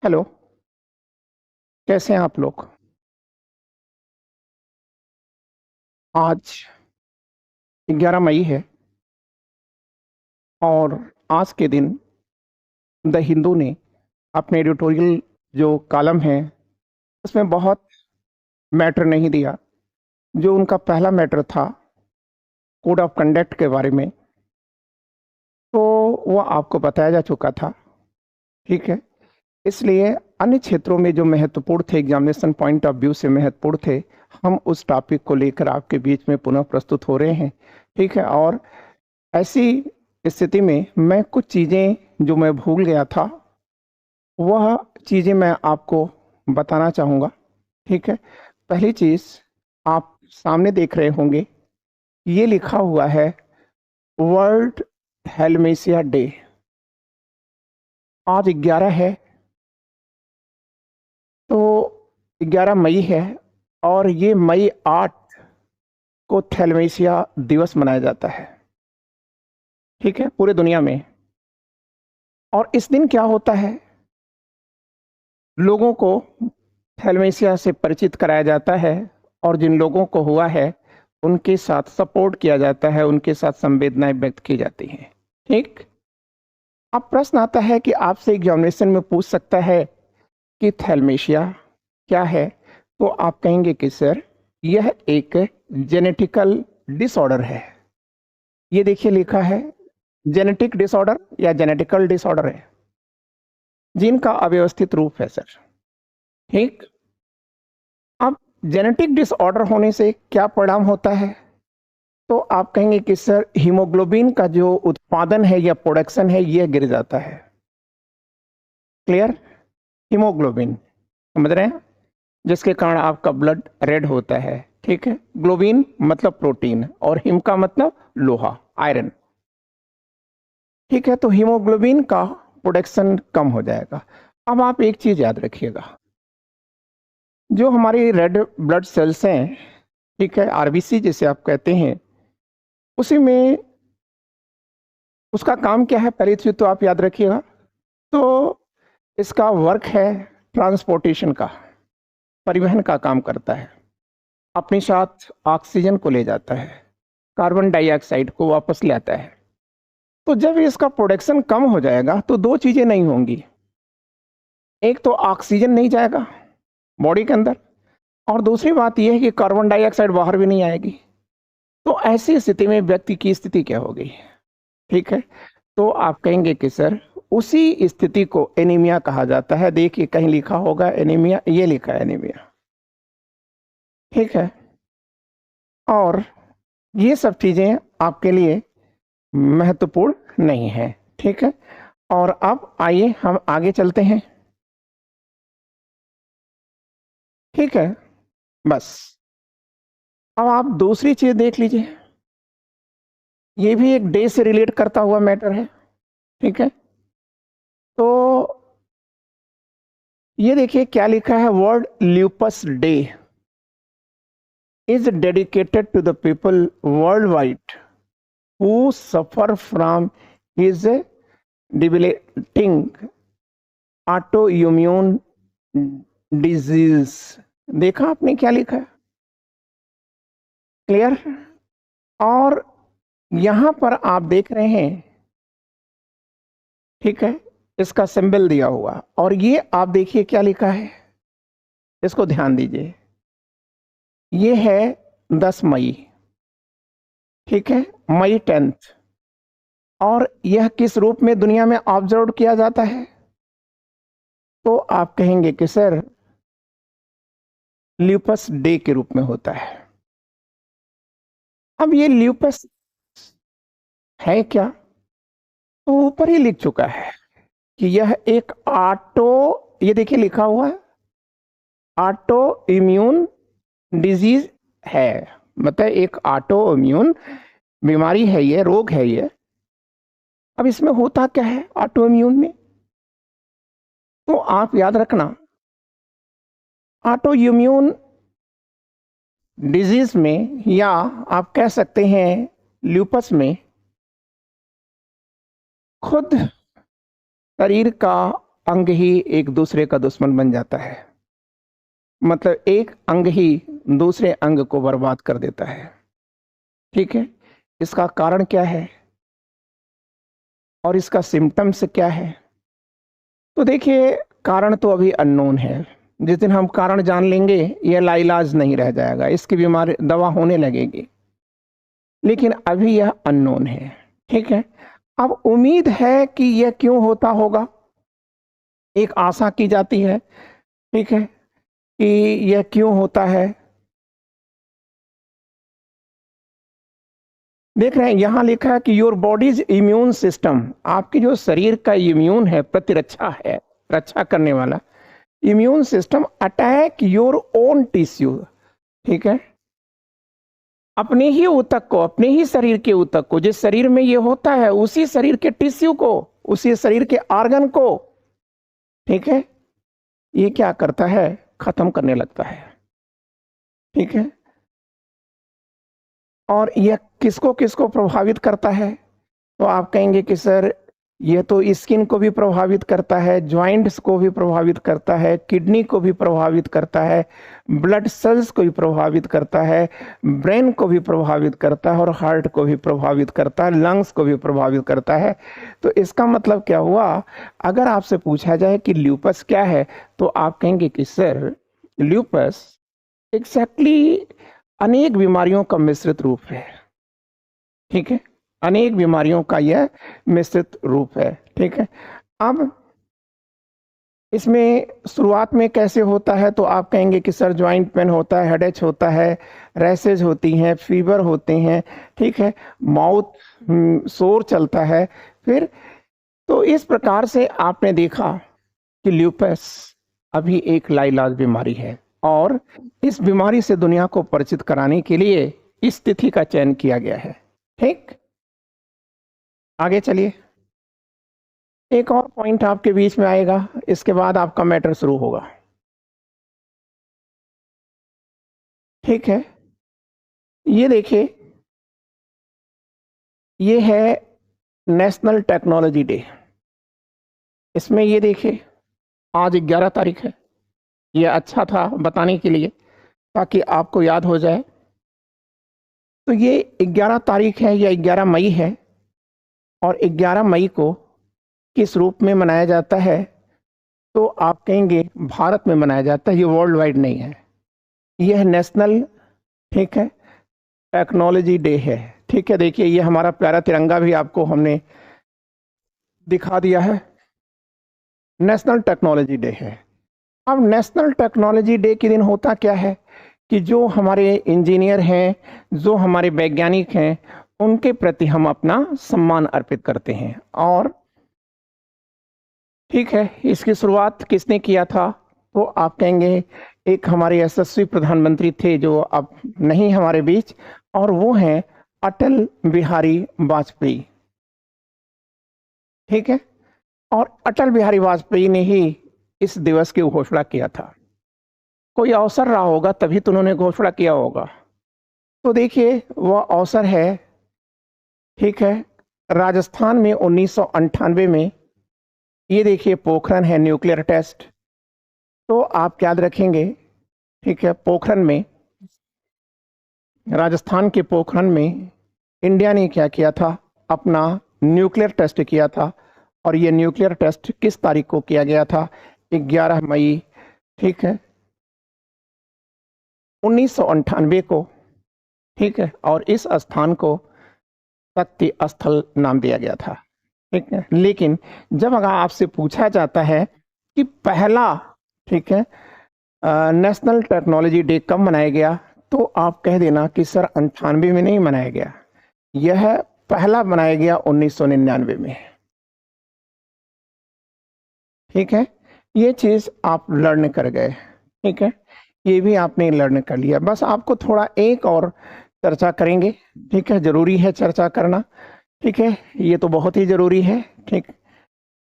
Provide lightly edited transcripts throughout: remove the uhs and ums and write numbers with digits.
Hello, कैसे हैं आप लोग? आज 11 मई है और आज के दिन द हिंदू ने अपने एडिटोरियल जो कॉलम है, उसमें बहुत मैटर नहीं दिया। जो उनका पहला मैटर था कोड ऑफ कंडक्ट के बारे में, तो वो आपको बताया जा चुका था। ठीक है, इसलिए अन्य क्षेत्रों में जो महत्वपूर्ण थे, एग्जामिनेशन पॉइंट ऑफ व्यू से महत्वपूर्ण थे, हम उस टॉपिक को लेकर आपके बीच में पुनः प्रस्तुत हो रहे हैं। ठीक है, और ऐसी स्थिति में मैं कुछ चीज़ें जो मैं भूल गया था, वह चीज़ें मैं आपको बताना चाहूँगा। ठीक है, पहली चीज़ आप सामने देख रहे होंगे, ये लिखा हुआ है वर्ल्ड हेलमेसिया डे। आज 11 है, तो 11 मई है और ये मई 8 को थैलेमेसिया दिवस मनाया जाता है। ठीक है, पूरे दुनिया में। और इस दिन क्या होता है, लोगों को थैलेमेसिया से परिचित कराया जाता है और जिन लोगों को हुआ है उनके साथ सपोर्ट किया जाता है, उनके साथ संवेदनाएं व्यक्त की जाती हैं। ठीक, अब प्रश्न आता है कि आपसे एग्जामिनेशन में पूछ सकता है कि थैलेमेसिया क्या है, तो आप कहेंगे कि सर यह एक जेनेटिकल डिसऑर्डर है। ये देखिए लिखा है जेनेटिक डिसऑर्डर या जेनेटिकल डिसऑर्डर है, जीन का अव्यवस्थित रूप है सर। ठीक, अब जेनेटिक डिसऑर्डर होने से क्या परिणाम होता है, तो आप कहेंगे कि सर हीमोग्लोबिन का जो उत्पादन है या प्रोडक्शन है यह गिर जाता है। क्लियर? हीमोग्लोबिन समझ रहे हैं, जिसके कारण आपका ब्लड रेड होता है। ठीक है, ग्लोबिन मतलब प्रोटीन और हिम का मतलब लोहा, आयरन। ठीक है, तो हीमोग्लोबिन का प्रोडक्शन कम हो जाएगा। अब आप एक चीज याद रखिएगा, जो हमारी रेड ब्लड सेल्स हैं, ठीक है, आरबीसी जिसे आप कहते हैं, उसी में उसका काम क्या है, पहली चीज तो आप याद रखिएगा। तो इसका वर्क है ट्रांसपोर्टेशन का, परिवहन का काम करता है। अपने साथ ऑक्सीजन को ले जाता है, कार्बन डाइऑक्साइड को वापस ले आता है। तो जब इसका प्रोडक्शन कम हो जाएगा तो दो चीजें नहीं होंगी, एक तो ऑक्सीजन नहीं जाएगा बॉडी के अंदर, और दूसरी बात यह है कि कार्बन डाइऑक्साइड बाहर भी नहीं आएगी। तो ऐसी स्थिति में व्यक्ति की स्थिति क्या होगी? ठीक है, तो आप कहेंगे कि सर उसी स्थिति को एनीमिया कहा जाता है। देखिए कहीं लिखा होगा एनीमिया, ये लिखा है एनीमिया। ठीक है, और ये सब चीजें आपके लिए महत्वपूर्ण नहीं है। ठीक है, और अब आइए हम आगे चलते हैं। ठीक है, बस अब आप दूसरी चीज देख लीजिए, ये भी एक डे से रिलेट करता हुआ मैटर है। ठीक है, तो ये देखिए क्या लिखा है, world lupus day is dedicated to the people worldwide who suffer from his debilitating autoimmune disease. देखा आपने क्या लिखा है? क्लियर? और यहां पर आप देख रहे हैं, ठीक है, इसका सिंबल दिया हुआ, और ये आप देखिए क्या लिखा है, इसको ध्यान दीजिए। ये है 10 मई, ठीक है, मई 10th, और यह किस रूप में दुनिया में ऑब्जर्व किया जाता है? तो आप कहेंगे कि सर ल्यूपस डे के रूप में होता है। अब ये ल्यूपस है क्या, तो ऊपर ही लिख चुका है कि यह एक ये देखिए लिखा हुआ है ऑटो इम्यून डिजीज है, मतलब एक ऑटो इम्यून बीमारी है, ये रोग है ये। अब इसमें होता क्या है ऑटो इम्यून में, तो आप याद रखना, ऑटो इम्यून डिजीज में, या आप कह सकते हैं ल्यूपस में, खुद शरीर का अंग ही एक दूसरे का दुश्मन बन जाता है। मतलब एक अंग ही दूसरे अंग को बर्बाद कर देता है। ठीक है, इसका कारण क्या है और इसका सिम्टम्स क्या है? तो देखिए, कारण तो अभी अननोन है। जिस दिन हम कारण जान लेंगे, यह लाइलाज नहीं रह जाएगा, इसकी बीमारी दवा होने लगेगी, लेकिन अभी यह अननोन है। ठीक है, अब उम्मीद है कि यह क्यों होता होगा, एक आशा की जाती है। ठीक है, कि यह क्यों होता है। देख रहे हैं यहां लिखा है कि योर बॉडीज इम्यून सिस्टम, आपकी जो शरीर का इम्यून है, प्रतिरक्षा है, रक्षा करने वाला immune system attack your own tissue. ठीक है, अपने ही ऊतक को, अपने ही शरीर के ऊतक को, जिस शरीर में ये होता है उसी शरीर के टिश्यू को, उसी शरीर के ऑर्गन को, ठीक है, ये क्या करता है, खत्म करने लगता है। ठीक है, और यह किसको किसको प्रभावित करता है? तो आप कहेंगे कि सर ये तो स्किन को भी प्रभावित करता है, ज्वाइंट्स को भी प्रभावित करता है, किडनी को भी प्रभावित करता है, ब्लड सेल्स को भी प्रभावित करता है, ब्रेन को भी प्रभावित करता है और हार्ट को भी प्रभावित करता है, लंग्स को भी प्रभावित करता है। तो इसका मतलब क्या हुआ? अगर आपसे पूछा जाए कि ल्यूपस क्या है, तो आप कहेंगे कि सर ल्यूपस एग्जैक्टली अनेक बीमारियों का मिश्रित रूप है। ठीक है, अनेक बीमारियों का यह मिश्रित रूप है। ठीक है, अब इसमें शुरुआत में कैसे होता है? तो आप कहेंगे कि सर ज्वाइंट पेन होता है, हेडेच होता है, रैसेज होती हैं, फीवर होते हैं। ठीक है, माउथ सोर चलता है। फिर तो इस प्रकार से आपने देखा कि ल्यूपस अभी एक लाइलाज बीमारी है, और इस बीमारी से दुनिया को परिचित कराने के लिए इस तिथि का चयन किया गया है। ठीक, आगे चलिए, एक और पॉइंट आपके बीच में आएगा, इसके बाद आपका मैटर शुरू होगा। ठीक है, ये देखिए, ये है नेशनल टेक्नोलॉजी डे। इसमें ये देखिए, आज 11 तारीख है। ये अच्छा था बताने के लिए ताकि आपको याद हो जाए। तो ये 11 तारीख है या 11 मई है, और 11 मई को किस रूप में मनाया जाता है? तो आप कहेंगे भारत में मनाया जाता है, ये वर्ल्ड वाइड नहीं है, यह नेशनल, ठीक है, टेक्नोलॉजी डे है। ठीक है, देखिए ये हमारा प्यारा तिरंगा भी आपको हमने दिखा दिया है, नेशनल टेक्नोलॉजी डे है। अब नेशनल टेक्नोलॉजी डे के दिन होता क्या है कि जो हमारे इंजीनियर हैं, जो हमारे वैज्ञानिक हैं, उनके प्रति हम अपना सम्मान अर्पित करते हैं। और ठीक है, इसकी शुरुआत किसने किया था? तो आप कहेंगे एक हमारे यशस्वी प्रधानमंत्री थे जो अब नहीं हमारे बीच, और वो हैं अटल बिहारी वाजपेयी। ठीक है, और अटल बिहारी वाजपेयी ने ही इस दिवस की घोषणा किया था। कोई अवसर रहा होगा तभी तो उन्होंने घोषणा किया होगा। तो देखिए वह अवसर है, ठीक है, राजस्थान में 1998 में, ये देखिए पोखरण है, न्यूक्लियर टेस्ट। तो आप याद रखेंगे, ठीक है, पोखरण में, राजस्थान के पोखरण में इंडिया ने क्या किया था? अपना न्यूक्लियर टेस्ट किया था। और ये न्यूक्लियर टेस्ट किस तारीख को किया गया था? 11 मई, ठीक है, 1998 को। ठीक है, और इस स्थान को शक्ति स्थल नाम दिया गया था। ठीक है, लेकिन जब अगर आपसे पूछा जाता है कि पहला, ठीक है, नेशनल टेक्नोलॉजी डे कब मनाया गया, तो आप कह देना कि सर 98 में नहीं मनाया गया, यह पहला बनाया गया 1999 में। ठीक है, ये चीज आप लर्न कर गए। ठीक है, ये भी आपने लर्न कर लिया। बस आपको थोड़ा एक और चर्चा करेंगे। ठीक है, जरूरी है चर्चा करना। ठीक है, ये तो बहुत ही जरूरी है। ठीक,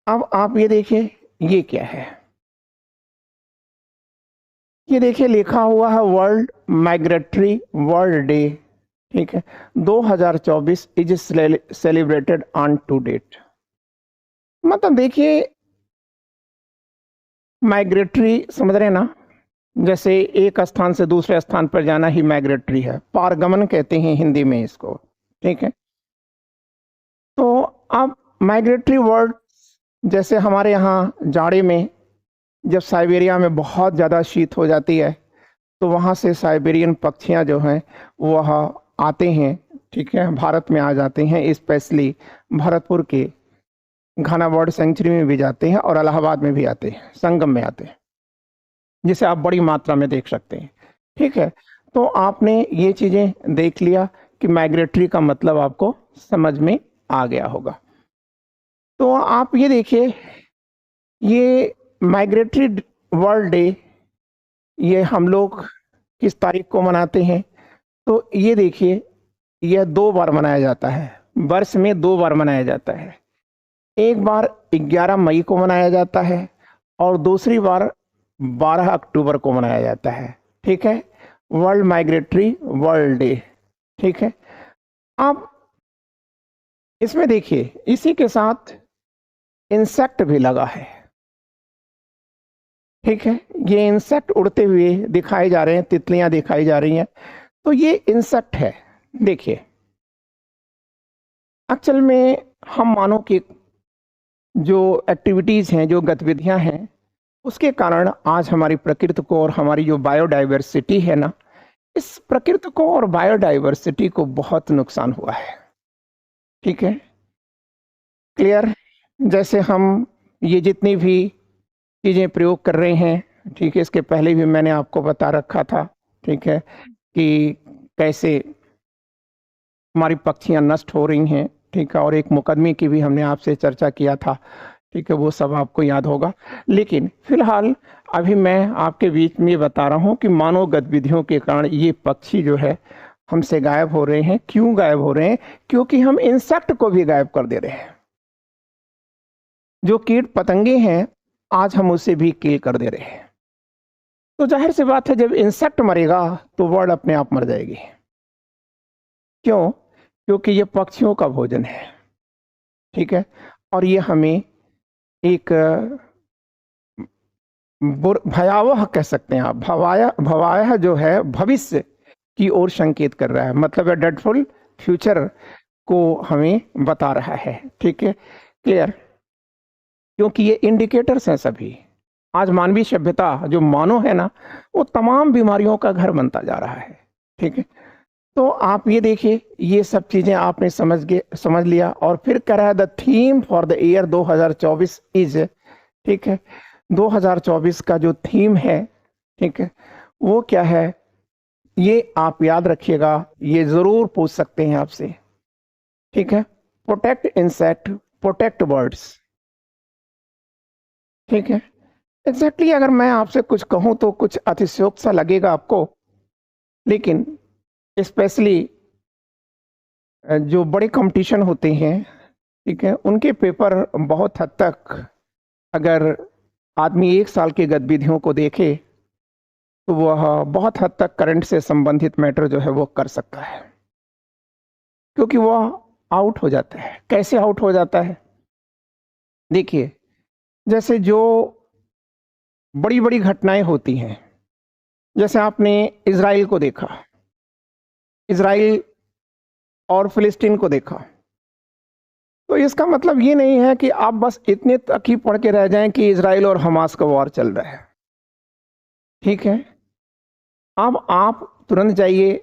अब आप ये देखिए, ये क्या है? ये देखिए लिखा हुआ है वर्ल्ड माइग्रेटरी वर्ल्ड डे। ठीक है, 2024 is celebrated on two date. मतलब देखिए, माइग्रेटरी समझ रहे हैं ना, जैसे एक स्थान से दूसरे स्थान पर जाना ही माइग्रेटरी है, पारगमन कहते हैं हिंदी में इसको, ठीक है। तो अब माइग्रेटरी वर्ड, जैसे हमारे यहाँ जाड़े में जब साइबेरिया में बहुत ज़्यादा शीत हो जाती है तो वहाँ से साइबेरियन पक्षियाँ जो हैं वह आते हैं, ठीक है, भारत में आ जाते हैं, स्पेशली भरतपुर के घना बर्ड सेंचुरी में भी जाते हैं और इलाहाबाद में भी आते हैं, संगम में आते हैं, जिसे आप बड़ी मात्रा में देख सकते हैं, ठीक है। तो आपने ये चीज़ें देख लिया कि माइग्रेटरी का मतलब आपको समझ में आ गया होगा। तो आप ये देखिए, ये माइग्रेटरी वर्ल्ड डे ये हम लोग किस तारीख को मनाते हैं, तो ये देखिए यह 2 बार मनाया जाता है, वर्ष में 2 बार मनाया जाता है। एक बार 11 मई को मनाया जाता है और दूसरी बार 12 अक्टूबर को मनाया जाता है, ठीक है, वर्ल्ड माइग्रेटरी वर्ल्ड डे, ठीक है। अब इसमें देखिए इसी के साथ इंसेक्ट भी लगा है, ठीक है, ये इंसेक्ट उड़ते हुए दिखाए जा रहे हैं, तितलियां दिखाई जा रही हैं, तो ये इंसेक्ट है। देखिए एक्चुअल में हम मानो कि जो एक्टिविटीज हैं, जो गतिविधियां हैं, उसके कारण आज हमारी प्रकृति को और हमारी जो बायोडाइवर्सिटी है ना, इस प्रकृति को और बायोडाइवर्सिटी को बहुत नुकसान हुआ है, ठीक है, क्लियर। जैसे हम ये जितनी भी चीज़ें प्रयोग कर रहे हैं, ठीक है, इसके पहले भी मैंने आपको बता रखा था, ठीक है, कि कैसे हमारी पक्षियां नष्ट हो रही हैं, ठीक है, और एक मुकदमे की भी हमने आपसे चर्चा किया था, ठीक है, वो सब आपको याद होगा। लेकिन फिलहाल अभी मैं आपके बीच में बता रहा हूँ कि मानव गतिविधियों के कारण ये पक्षी जो है हमसे गायब हो रहे हैं। क्यों गायब हो रहे हैं? क्योंकि हम इंसेक्ट को भी गायब कर दे रहे हैं। जो कीट पतंगे हैं आज हम उसे भी किल कर दे रहे हैं। तो जाहिर सी बात है, जब इंसेक्ट मरेगा तो वर्ल्ड अपने आप मर जाएगी। क्यों? क्योंकि ये पक्षियों का भोजन है, ठीक है, और ये हमें एक भयावह कह सकते हैं आप, भवाया जो है भविष्य की ओर संकेत कर रहा है, मतलब डेडफुल फ्यूचर को हमें बता रहा है, ठीक है, क्लियर। क्योंकि ये इंडिकेटर्स हैं सभी। आज मानवीय सभ्यता जो मानव है ना, वो तमाम बीमारियों का घर बनता जा रहा है, ठीक है। तो आप ये देखिए, ये सब चीजें आपने समझ लिया, और फिर कह रहा है the theme for the year 2024 is, ठीक है, 2024 का जो थीम है, ठीक है, वो क्या है, ये आप याद रखिएगा, ये जरूर पूछ सकते हैं आपसे, ठीक है। प्रोटेक्ट इंसेक्ट, प्रोटेक्ट बर्ड्स, ठीक है। एग्जैक्टली अगर मैं आपसे कुछ कहूं तो कुछ अतिशयोक्त सा लगेगा आपको, लेकिन स्पेशली जो बड़े कंपटीशन होते हैं, ठीक है, उनके पेपर बहुत हद तक अगर आदमी 1 साल की गतिविधियों को देखे तो वह बहुत हद तक करंट से संबंधित मैटर जो है वो कर सकता है, क्योंकि वह आउट हो जाता है। कैसे आउट हो जाता है? देखिए, जैसे जो बड़ी बड़ी घटनाएं होती हैं, जैसे आपने इजराइल को देखा, इजराइल और फिलिस्तीन को देखा, तो इसका मतलब ये नहीं है कि आप बस इतने तक ही पढ़ के रह जाएं कि इजराइल और हमास का वॉर चल रहा है, ठीक है। अब आप तुरंत जाइए,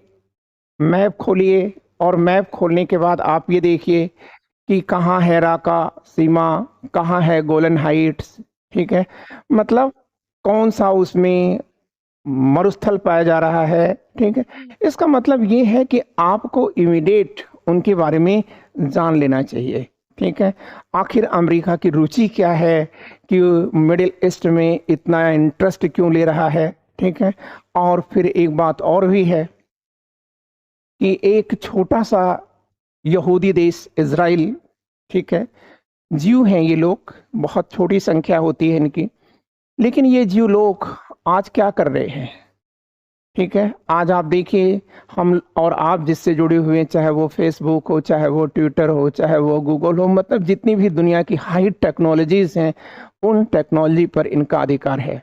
मैप खोलिए, और मैप खोलने के बाद आप ये देखिए कि कहाँ है राका सीमा, कहाँ है गोलन हाइट्स, ठीक है, मतलब कौन सा उसमें मरुस्थल पाया जा रहा है, ठीक है। इसका मतलब ये है कि आपको इमीडिएट उनके बारे में जान लेना चाहिए, ठीक है। आखिर अमेरिका की रुचि क्या है कि मिडिल ईस्ट में इतना इंटरेस्ट क्यों ले रहा है, ठीक है। और फिर एक बात और भी है कि एक छोटा सा यहूदी देश इजराइल, ठीक है, जीव हैं ये लोग, बहुत छोटी संख्या होती है इनकी, लेकिन ये जीव लोग आज क्या कर रहे हैं? ठीक है, आज आप देखिए हम और आप जिससे जुड़े हुए हैं, चाहे वो फेसबुक हो, चाहे वो ट्विटर हो, चाहे वो गूगल हो, मतलब जितनी भी दुनिया की हाई टेक्नोलॉजीज हैं, उन टेक्नोलॉजी पर इनका अधिकार है।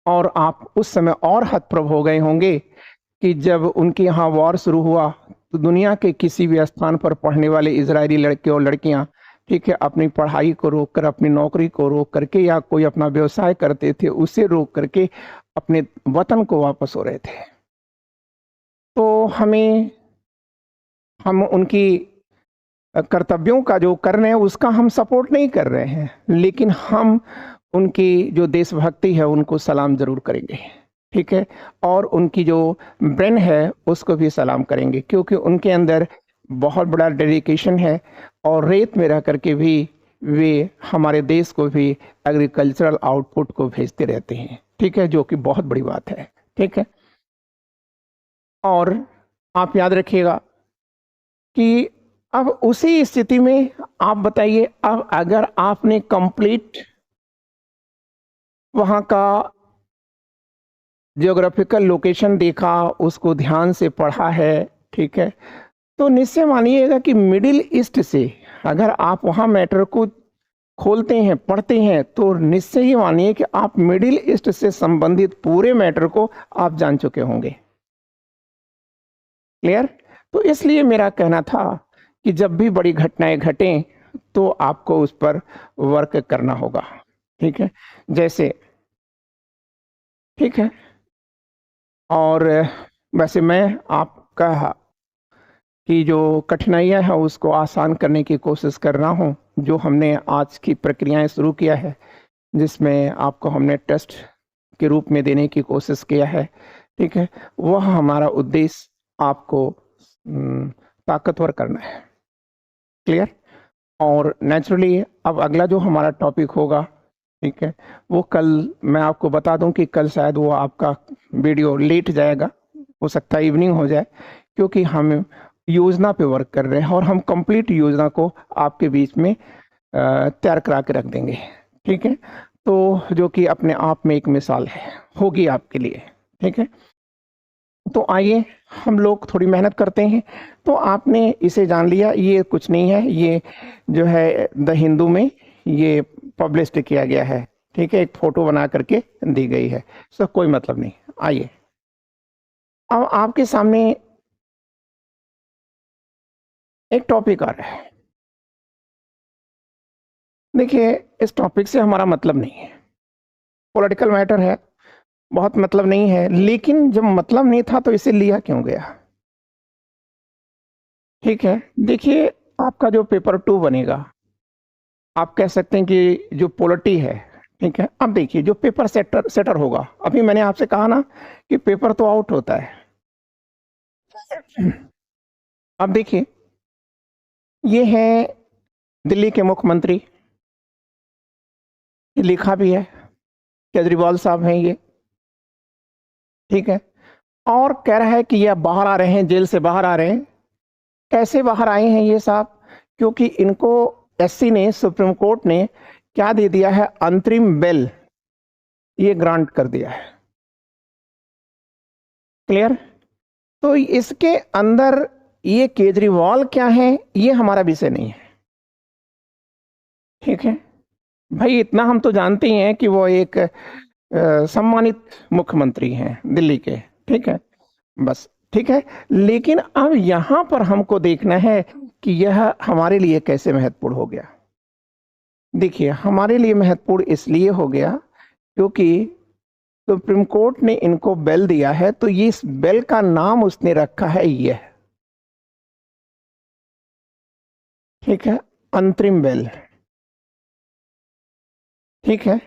और आप उस समय और हतप्रभ हो गए होंगे कि जब उनके यहाँ वॉर शुरू हुआ तो दुनिया के किसी भी स्थान पर पढ़ने वाले इजरायली लड़के और लड़कियां, ठीक है, अपनी पढ़ाई को रोक कर, अपनी नौकरी को रोक करके, या कोई अपना व्यवसाय करते थे उसे रोक करके अपने वतन को वापस हो रहे थे। तो हम उनकी कर्तव्यों का जो कर रहे हैं उसका हम सपोर्ट नहीं कर रहे हैं, लेकिन हम उनकी जो देशभक्ति है उनको सलाम जरूर करेंगे, ठीक है, और उनकी जो ब्रेन है उसको भी सलाम करेंगे, क्योंकि उनके अंदर बहुत बड़ा डेडिकेशन है और रेत में रह करके भी वे हमारे देश को भी एग्रीकल्चरल आउटपुट को भेजते रहते हैं, ठीक है, जो कि बहुत बड़ी बात है, ठीक है। और आप याद रखिएगा कि अब उसी स्थिति में आप बताइए, अब अगर आपने कंप्लीट वहां का जियोग्राफिकल लोकेशन देखा, उसको ध्यान से पढ़ा है, ठीक है, तो निश्चय मानिएगा कि मिडिल ईस्ट से अगर आप वहां मैटर को खोलते हैं, पढ़ते हैं, तो निश्चय ही मानिए कि आप मिडिल ईस्ट से संबंधित पूरे मैटर को आप जान चुके होंगे। क्लियर? तो इसलिए मेरा कहना था कि जब भी बड़ी घटनाएं घटें तो आपको उस पर वर्क करना होगा, ठीक है, जैसे, ठीक है। और वैसे मैं आपका कि जो कठिनाइयां हैं उसको आसान करने की कोशिश कर रहा हूं, जो हमने आज की प्रक्रियाएं शुरू किया है, जिसमें आपको हमने टेस्ट के रूप में देने की कोशिश किया है, ठीक है, वह हमारा उद्देश्य आपको ताकतवर करना है। क्लियर? और नेचुरली अब अगला जो हमारा टॉपिक होगा, ठीक है, वो कल मैं आपको बता दूं कि कल शायद वो आपका वीडियो लेट जाएगा, हो सकता है इवनिंग हो जाए, क्योंकि हम योजना पे वर्क कर रहे हैं और हम कंप्लीट योजना को आपके बीच में तैयार करा के रख देंगे, ठीक है, तो जो कि अपने आप में एक मिसाल है होगी आपके लिए, ठीक है। तो आइए हम लोग थोड़ी मेहनत करते हैं। तो आपने इसे जान लिया, ये कुछ नहीं है, ये जो है द हिंदू में ये पब्लिश किया गया है, ठीक है, एक फोटो बना करके दी गई है, सो कोई मतलब नहीं। आइए अब आपके सामने एक टॉपिक आ रहा है। देखिए, इस टॉपिक से हमारा मतलब नहीं है, पॉलिटिकल मैटर है, बहुत मतलब नहीं है, लेकिन जब मतलब नहीं था तो इसे लिया क्यों गया, ठीक है। देखिए, आपका जो पेपर 2 बनेगा, आप कह सकते हैं कि जो पॉलिटी है, ठीक है। अब देखिए, जो पेपर सेटर होगा, अभी मैंने आपसे कहा ना कि पेपर तो आउट होता है। अब देखिए, ये है दिल्ली के मुख्यमंत्री, लिखा भी है, केजरीवाल साहब हैं ये, ठीक है, और कह रहा है कि ये बाहर आ रहे हैं, जेल से बाहर आ रहे हैं। कैसे बाहर आए हैं ये साहब? क्योंकि इनको एससी ने, सुप्रीम कोर्ट ने क्या दे दिया है, अंतरिम बेल ये ग्रांट कर दिया है। क्लियर? तो इसके अंदर ये केजरीवाल क्या है, ये हमारा विषय नहीं है, ठीक है भाई। इतना हम तो जानते ही हैं कि वो एक सम्मानित मुख्यमंत्री हैं दिल्ली के, ठीक है, बस, ठीक है। लेकिन अब यहां पर हमको देखना है कि यह हमारे लिए कैसे महत्वपूर्ण हो गया। देखिए, हमारे लिए महत्वपूर्ण इसलिए हो गया क्योंकि सुप्रीम कोर्ट ने इनको बेल दिया है, तो ये इस बेल का नाम उसने रखा है यह, ठीक है, अंतरिम बेल, ठीक है।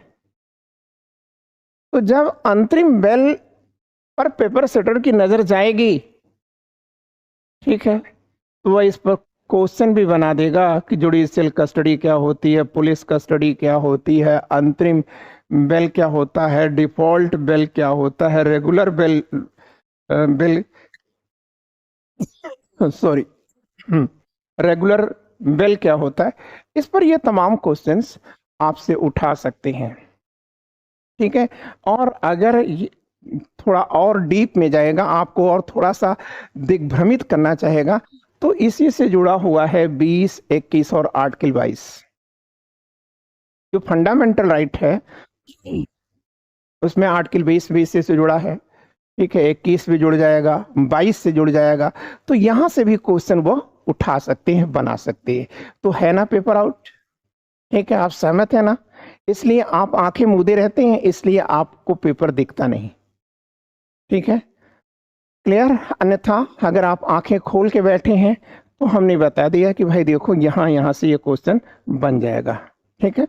तो जब अंतरिम बेल पर पेपर सेटर की नजर जाएगी, ठीक है, तो वह इस पर क्वेश्चन भी बना देगा कि जुडिशियल कस्टडी क्या होती है, पुलिस कस्टडी क्या होती है, अंतरिम बेल क्या होता है, डिफॉल्ट बेल क्या होता है, regular bail bail sorry regular bail क्या होता है। इस पर ये तमाम क्वेश्चंस आपसे उठा सकते हैं, ठीक है। और अगर थोड़ा और डीप में जाएगा, आपको और थोड़ा सा दिग्भ्रमित करना चाहेगा, तो इसी से जुड़ा हुआ है 20, 21 और आर्टिकल 22। जो फंडामेंटल राइट है उसमें आर्टिकल 20 से जुड़ा है, ठीक है, 21 भी जुड़ जाएगा, 22 से जुड़ जाएगा, तो यहां से भी क्वेश्चन वो उठा सकते हैं, बना सकते हैं। तो है ना पेपर आउट, ठीक है, आप सहमत है ना? इसलिए आप आंखें मूंदे रहते हैं, इसलिए आपको पेपर दिखता नहीं, ठीक है, क्लियर? अन्यथा अगर आप आंखें खोल के बैठे हैं तो हमने बता दिया कि भाई देखो यहां से ये क्वेश्चन बन जाएगा, ठीक है।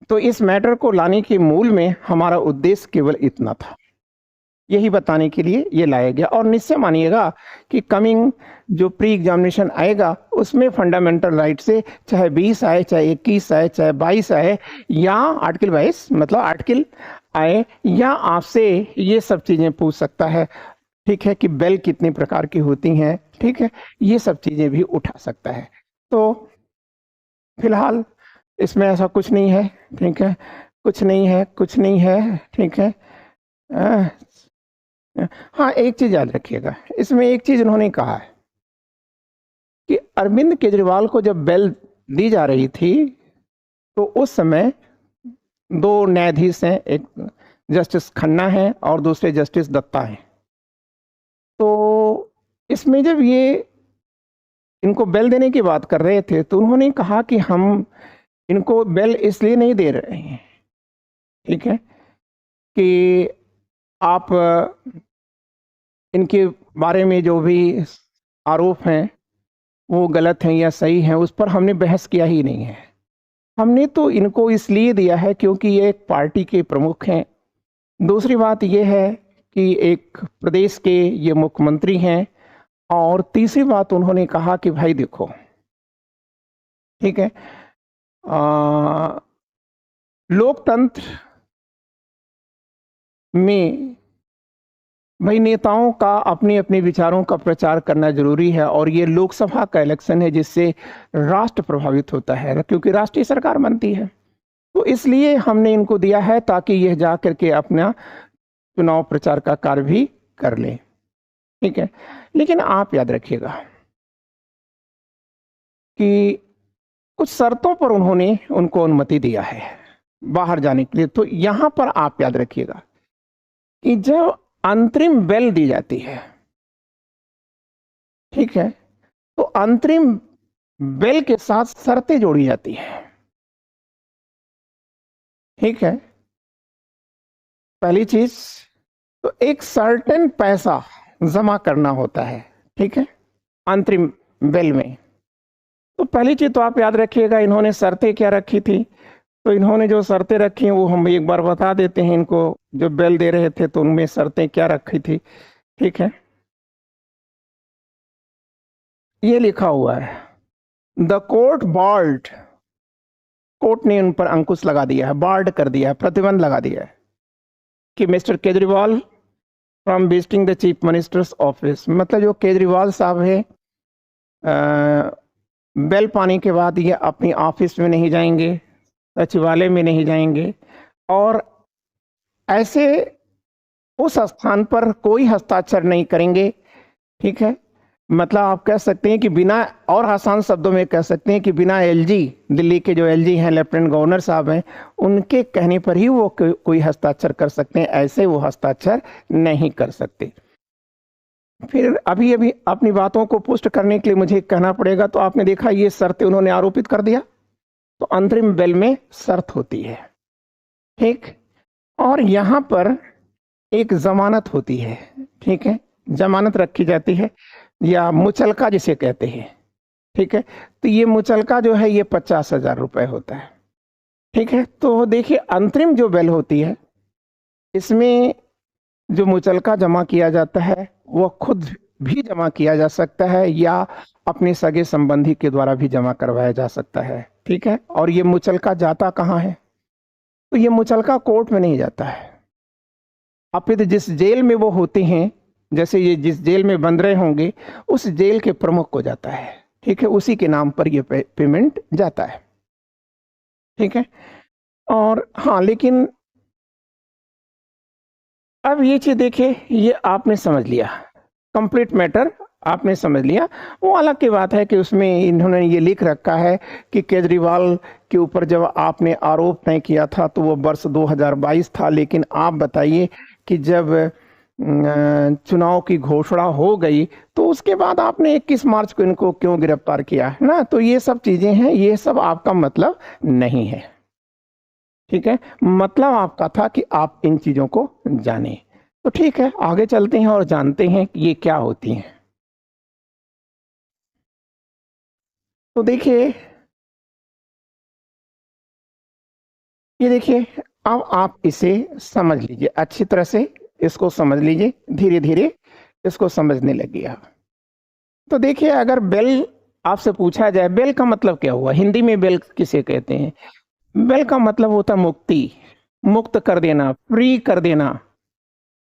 तो इस मैटर को लाने के मूल में हमारा उद्देश्य केवल इतना था, यही बताने के लिए ये लाया गया। और निश्चय मानिएगा कि कमिंग जो प्री एग्जामिनेशन आएगा उसमें फंडामेंटल राइट से चाहे 20 आए, चाहे 21 आए, चाहे 22 आए, या आर्टिकल 22 मतलब आर्टिकल आए, या आपसे ये सब चीजें पूछ सकता है, ठीक है, कि बेल कितने प्रकार की होती हैं, ठीक है, ये सब चीजें भी उठा सकता है। तो फिलहाल इसमें ऐसा कुछ नहीं है, ठीक है, कुछ नहीं है, कुछ नहीं है, ठीक है। हाँ, एक चीज याद रखिएगा, इसमें एक चीज उन्होंने कहा है कि अरविंद केजरीवाल को जब बेल दी जा रही थी तो उस समय दो न्यायाधीश हैं, एक जस्टिस खन्ना है और दूसरे जस्टिस दत्ता हैं। तो इसमें जब ये इनको बेल देने की बात कर रहे थे तो उन्होंने कहा कि हम इनको बेल इसलिए नहीं दे रहे हैं, ठीक है, कि आप इनके बारे में जो भी आरोप हैं वो गलत हैं या सही हैं, उस पर हमने बहस किया ही नहीं है। हमने तो इनको इसलिए दिया है क्योंकि ये एक पार्टी के प्रमुख हैं। दूसरी बात ये है कि एक प्रदेश के ये मुख्यमंत्री हैं। और तीसरी बात उन्होंने कहा कि भाई देखो, ठीक है, लोकतंत्र में भाई नेताओं का अपने अपने विचारों का प्रचार करना जरूरी है, और ये लोकसभा का इलेक्शन है जिससे राष्ट्र प्रभावित होता है, क्योंकि राष्ट्रीय सरकार बनती है। तो इसलिए हमने इनको दिया है ताकि यह जा करके अपना चुनाव प्रचार का कार्य भी कर ले, ठीक है। लेकिन आप याद रखिएगा कि कुछ शर्तों पर उन्होंने उनको अनुमति दिया है बाहर जाने के लिए। तो यहां पर आप याद रखिएगा कि जब अंतरिम बेल दी जाती है, ठीक है, तो अंतरिम बेल के साथ शर्तें जोड़ी जाती है, ठीक है। पहली चीज तो एक सर्टेन पैसा जमा करना होता है, ठीक है, अंतरिम बेल में। तो पहली चीज तो आप याद रखिएगा इन्होंने शर्तें क्या रखी थी। तो इन्होंने जो शर्तें रखी हैं वो हम एक बार बता देते हैं इनको, जो बेल दे रहे थे तो उनमें शर्तें क्या रखी थी, ठीक है। ये लिखा हुआ है, द कोर्ट बार्ड, कोर्ट ने उन पर अंकुश लगा दिया है, बार्ड कर दिया है, प्रतिबंध लगा दिया है कि mister Kejriwal from visiting the chief minister's office, मतलब जो केजरीवाल साहब है बेल पाने के बाद ये अपनी ऑफिस में नहीं जाएंगे, सचिवालय में नहीं जाएंगे, और ऐसे उस स्थान पर कोई हस्ताक्षर नहीं करेंगे, ठीक है। मतलब आप कह सकते हैं कि बिना, और आसान शब्दों में कह सकते हैं कि बिना एलजी, दिल्ली के जो एलजी हैं, लेफ्टिनेंट गवर्नर साहब हैं, उनके कहने पर ही वो कोई हस्ताक्षर कर सकते हैं, ऐसे वो हस्ताक्षर नहीं कर सकते। फिर अभी अभी अपनी बातों को पुष्ट करने के लिए मुझे कहना पड़ेगा, तो आपने देखा ये शर्तें उन्होंने आरोपित कर दिया। तो अंतरिम बेल में शर्त होती है, ठीक, और यहां पर एक जमानत होती है, ठीक है, जमानत रखी जाती है या मुचलका जिसे कहते हैं, ठीक है। तो ये मुचलका जो है ये 50,000 रुपए होता है, ठीक है। तो देखिए अंतरिम जो बेल होती है इसमें जो मुचलका जमा किया जाता है वो खुद भी जमा किया जा सकता है या अपने सगे संबंधी के द्वारा भी जमा करवाया जा सकता है, ठीक है। और ये मुचलका जाता कहाँ है? तो ये मुचलका कोर्ट में नहीं जाता है, अपितु जिस जेल में वो होते हैं, जैसे ये जिस जेल में बंद रहे होंगे उस जेल के प्रमुख को जाता है, ठीक है, उसी के नाम पर ये पेमेंट जाता है, ठीक है। और हाँ, लेकिन अब ये चीज देखिए, ये आपने समझ लिया, कंप्लीट मैटर आपने समझ लिया। वो अलग की बात है कि उसमें इन्होंने ये लिख रखा है कि केजरीवाल के ऊपर जब आपने आरोप नहीं किया था तो वो वर्ष 2022 था, लेकिन आप बताइए कि जब चुनाव की घोषणा हो गई तो उसके बाद आपने 21 मार्च को इनको क्यों गिरफ्तार किया, है ना। तो ये सब चीजें हैं, ये सब आपका मतलब नहीं है, ठीक है। मतलब आपका था कि आप इन चीजों को जाने। तो ठीक है, आगे चलते हैं और जानते हैं कि ये क्या होती हैं। तो देखिए, ये देखिए, अब आप इसे समझ लीजिए अच्छी तरह से, इसको समझ लीजिए, धीरे धीरे इसको समझने लगिए आप। तो देखिए, अगर बेल आपसे पूछा जाए, बेल का मतलब क्या हुआ, हिंदी में बेल किसे कहते हैं? बेल का मतलब होता है मुक्ति, मुक्त कर देना, फ्री कर देना,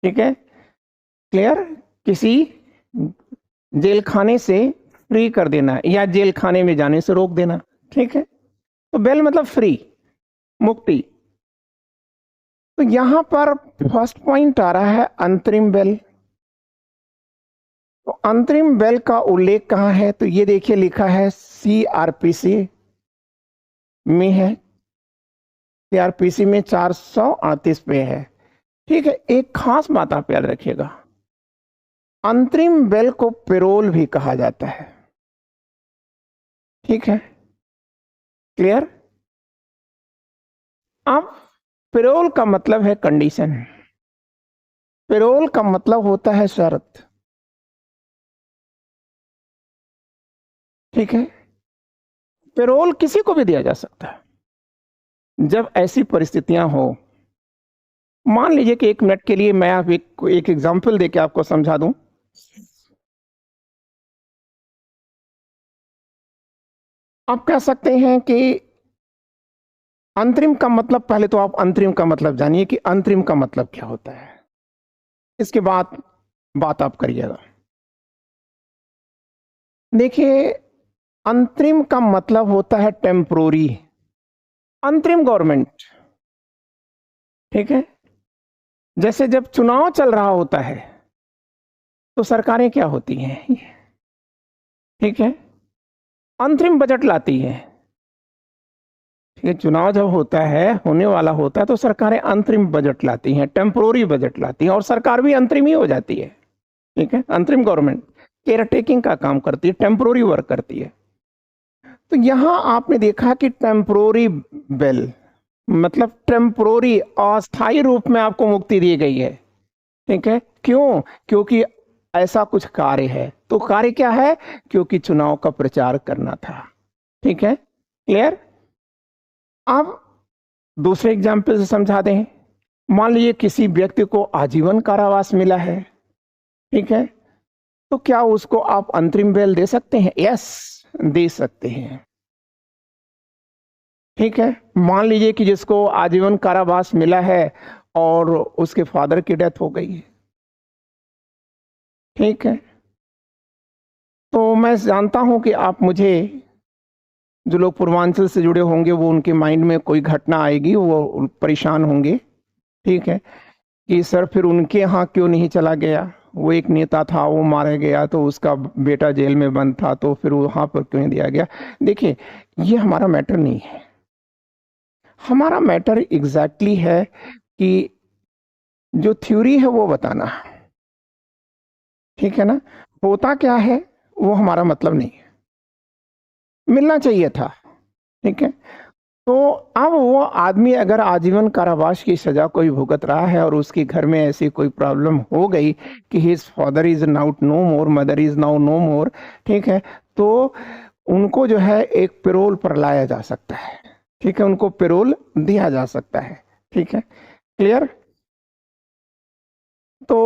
ठीक है, क्लियर। किसी जेल खाने से फ्री कर देना या जेल खाने में जाने से रोक देना, ठीक है। तो बेल मतलब फ्री, मुक्ति। तो यहां पर फर्स्ट पॉइंट आ रहा है अंतरिम बेल। तो अंतरिम बेल का उल्लेख कहां है? तो ये देखिए, लिखा है सीआरपीसी में है, सीआरपीसी में 438 पे है, ठीक है। एक खास बात आप याद रखिएगा, अंतरिम बेल को पेरोल भी कहा जाता है, ठीक है, क्लियर। अब पेरोल का मतलब है कंडीशन, पेरोल का मतलब होता है शर्त, ठीक है। पेरोल किसी को भी दिया जा सकता है जब ऐसी परिस्थितियां हो। मान लीजिए कि 1 मिनट के लिए मैं आप एक एग्जांपल देके आपको समझा दूं। आप कह सकते हैं कि अंतरिम का मतलब, पहले तो आप अंतरिम का मतलब जानिए कि अंतरिम का मतलब क्या होता है, इसके बाद बात आप करिएगा। देखिए, अंतरिम का मतलब होता है टेम्पोरी, अंतरिम गवर्नमेंट, ठीक है। जैसे जब चुनाव चल रहा होता है तो सरकारें क्या होती हैं, ठीक है, अंतरिम बजट लाती है, ठीक है। चुनाव जब होता है, होने वाला होता है, तो सरकारें अंतरिम बजट लाती हैं, टेम्पोरी बजट लाती हैं, और सरकार भी अंतरिम ही हो जाती है, ठीक है। अंतरिम गवर्नमेंट केयर टेकिंग का काम करती है, टेम्पोरी वर्क करती है। तो यहां आपने देखा कि टेम्पोरी बेल मतलब टेम्पोरी, अस्थायी रूप में आपको मुक्ति दी गई है, ठीक है। क्यों? क्योंकि ऐसा कुछ कार्य है। तो कार्य क्या है? क्योंकि चुनाव का प्रचार करना था, ठीक है, क्लियर। अब दूसरे एग्जाम्पल से समझा दें। मान लीजिए किसी व्यक्ति को आजीवन कारावास मिला है, ठीक है, तो क्या उसको आप अंतरिम बेल दे सकते हैं? यस, दे सकते हैं, ठीक है। मान लीजिए कि जिसको आजीवन कारावास मिला है और उसके फादर की डेथ हो गई है, ठीक है। तो मैं जानता हूं कि आप मुझे, जो लोग पूर्वांचल से जुड़े होंगे, वो उनके माइंड में कोई घटना आएगी, वो परेशान होंगे, ठीक है, कि सर फिर उनके यहाँ क्यों नहीं चला गया, वो एक नेता था, वो मारा गया, तो उसका बेटा जेल में बंद था, तो फिर वहां पर क्यों दिया गया। देखिए, ये हमारा मैटर नहीं है। हमारा मैटर एग्जैक्टली है कि जो थ्योरी है वो बताना, ठीक है ना। होता क्या है वो हमारा मतलब नहीं है, मिलना चाहिए था, ठीक है। तो अब वो आदमी अगर आजीवन कारावास की सजा कोई भुगत रहा है और उसके घर में ऐसी कोई प्रॉब्लम हो गई कि his father is now no more, mother is now no more, ठीक है, तो उनको जो है एक पेरोल पर लाया जा सकता है, ठीक है, उनको पेरोल दिया जा सकता है, ठीक है, क्लियर। तो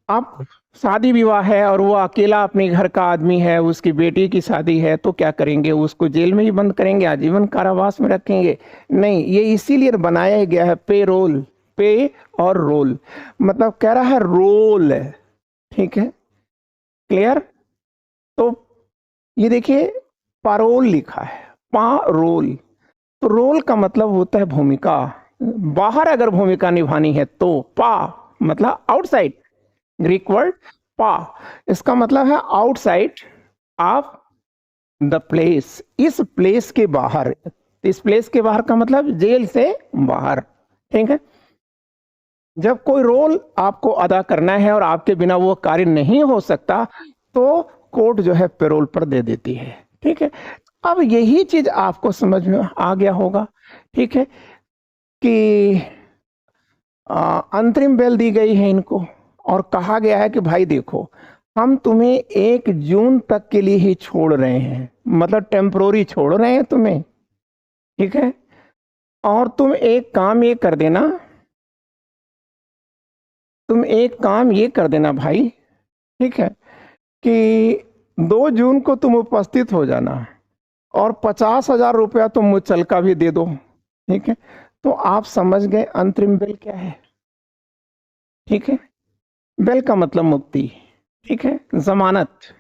अब शादी विवाह है और वो अकेला अपने घर का आदमी है, उसकी बेटी की शादी है, तो क्या करेंगे? उसको जेल में ही बंद करेंगे, आजीवन कारावास में रखेंगे? नहीं, ये इसीलिए बनाया गया है, पे रोल, पे और रोल, मतलब कह रहा है रोल, ठीक है, क्लियर। तो ये देखिए, पारोल लिखा है, पारोल। तो रोल का मतलब होता है भूमिका, बाहर अगर भूमिका निभानी है तो पा, मतलब आउटसाइड, ग्रीक वर्ड पा, इसका मतलब है आउटसाइड ऑफ द प्लेस, इस प्लेस के बाहर। इस प्लेस के बाहर का मतलब जेल से बाहर, ठीक है। जब कोई रोल आपको अदा करना है और आपके बिना वो कार्य नहीं हो सकता, तो कोर्ट जो है पैरोल पर दे देती है, ठीक है। अब यही चीज आपको समझ में आ गया होगा, ठीक है, कि अंतरिम बेल दी गई है इनको और कहा गया है कि भाई देखो, हम तुम्हें 1 जून तक के लिए ही छोड़ रहे हैं, मतलब टेम्पोररी छोड़ रहे हैं तुम्हें, ठीक है। और तुम एक काम ये कर देना, तुम एक काम ये कर देना भाई, ठीक है, कि 2 जून को तुम उपस्थित हो जाना और 50,000 रुपया तुम मुचलका भी दे दो, ठीक है। तो आप समझ गए अंतरिम बेल क्या है, ठीक है। बेल का मतलब मुक्ति, ठीक है, जमानत।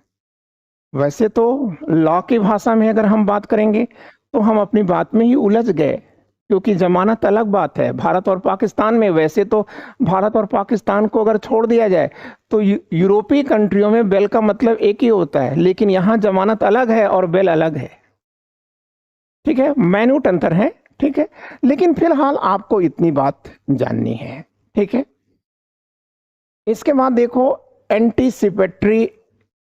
वैसे तो लॉ की भाषा में अगर हम बात करेंगे तो हम अपनी बात में ही उलझ गए, क्योंकि जमानत अलग बात है भारत और पाकिस्तान में। वैसे तो भारत और पाकिस्तान को अगर छोड़ दिया जाए तो यूरोपीय कंट्रियों में बेल का मतलब एक ही होता है, लेकिन यहाँ जमानत अलग है और बेल अलग है, ठीक है, माइन्यूट अंतर है, ठीक है। लेकिन फिलहाल आपको इतनी बात जाननी है, ठीक है। इसके बाद देखो, एंटीसिपेटरी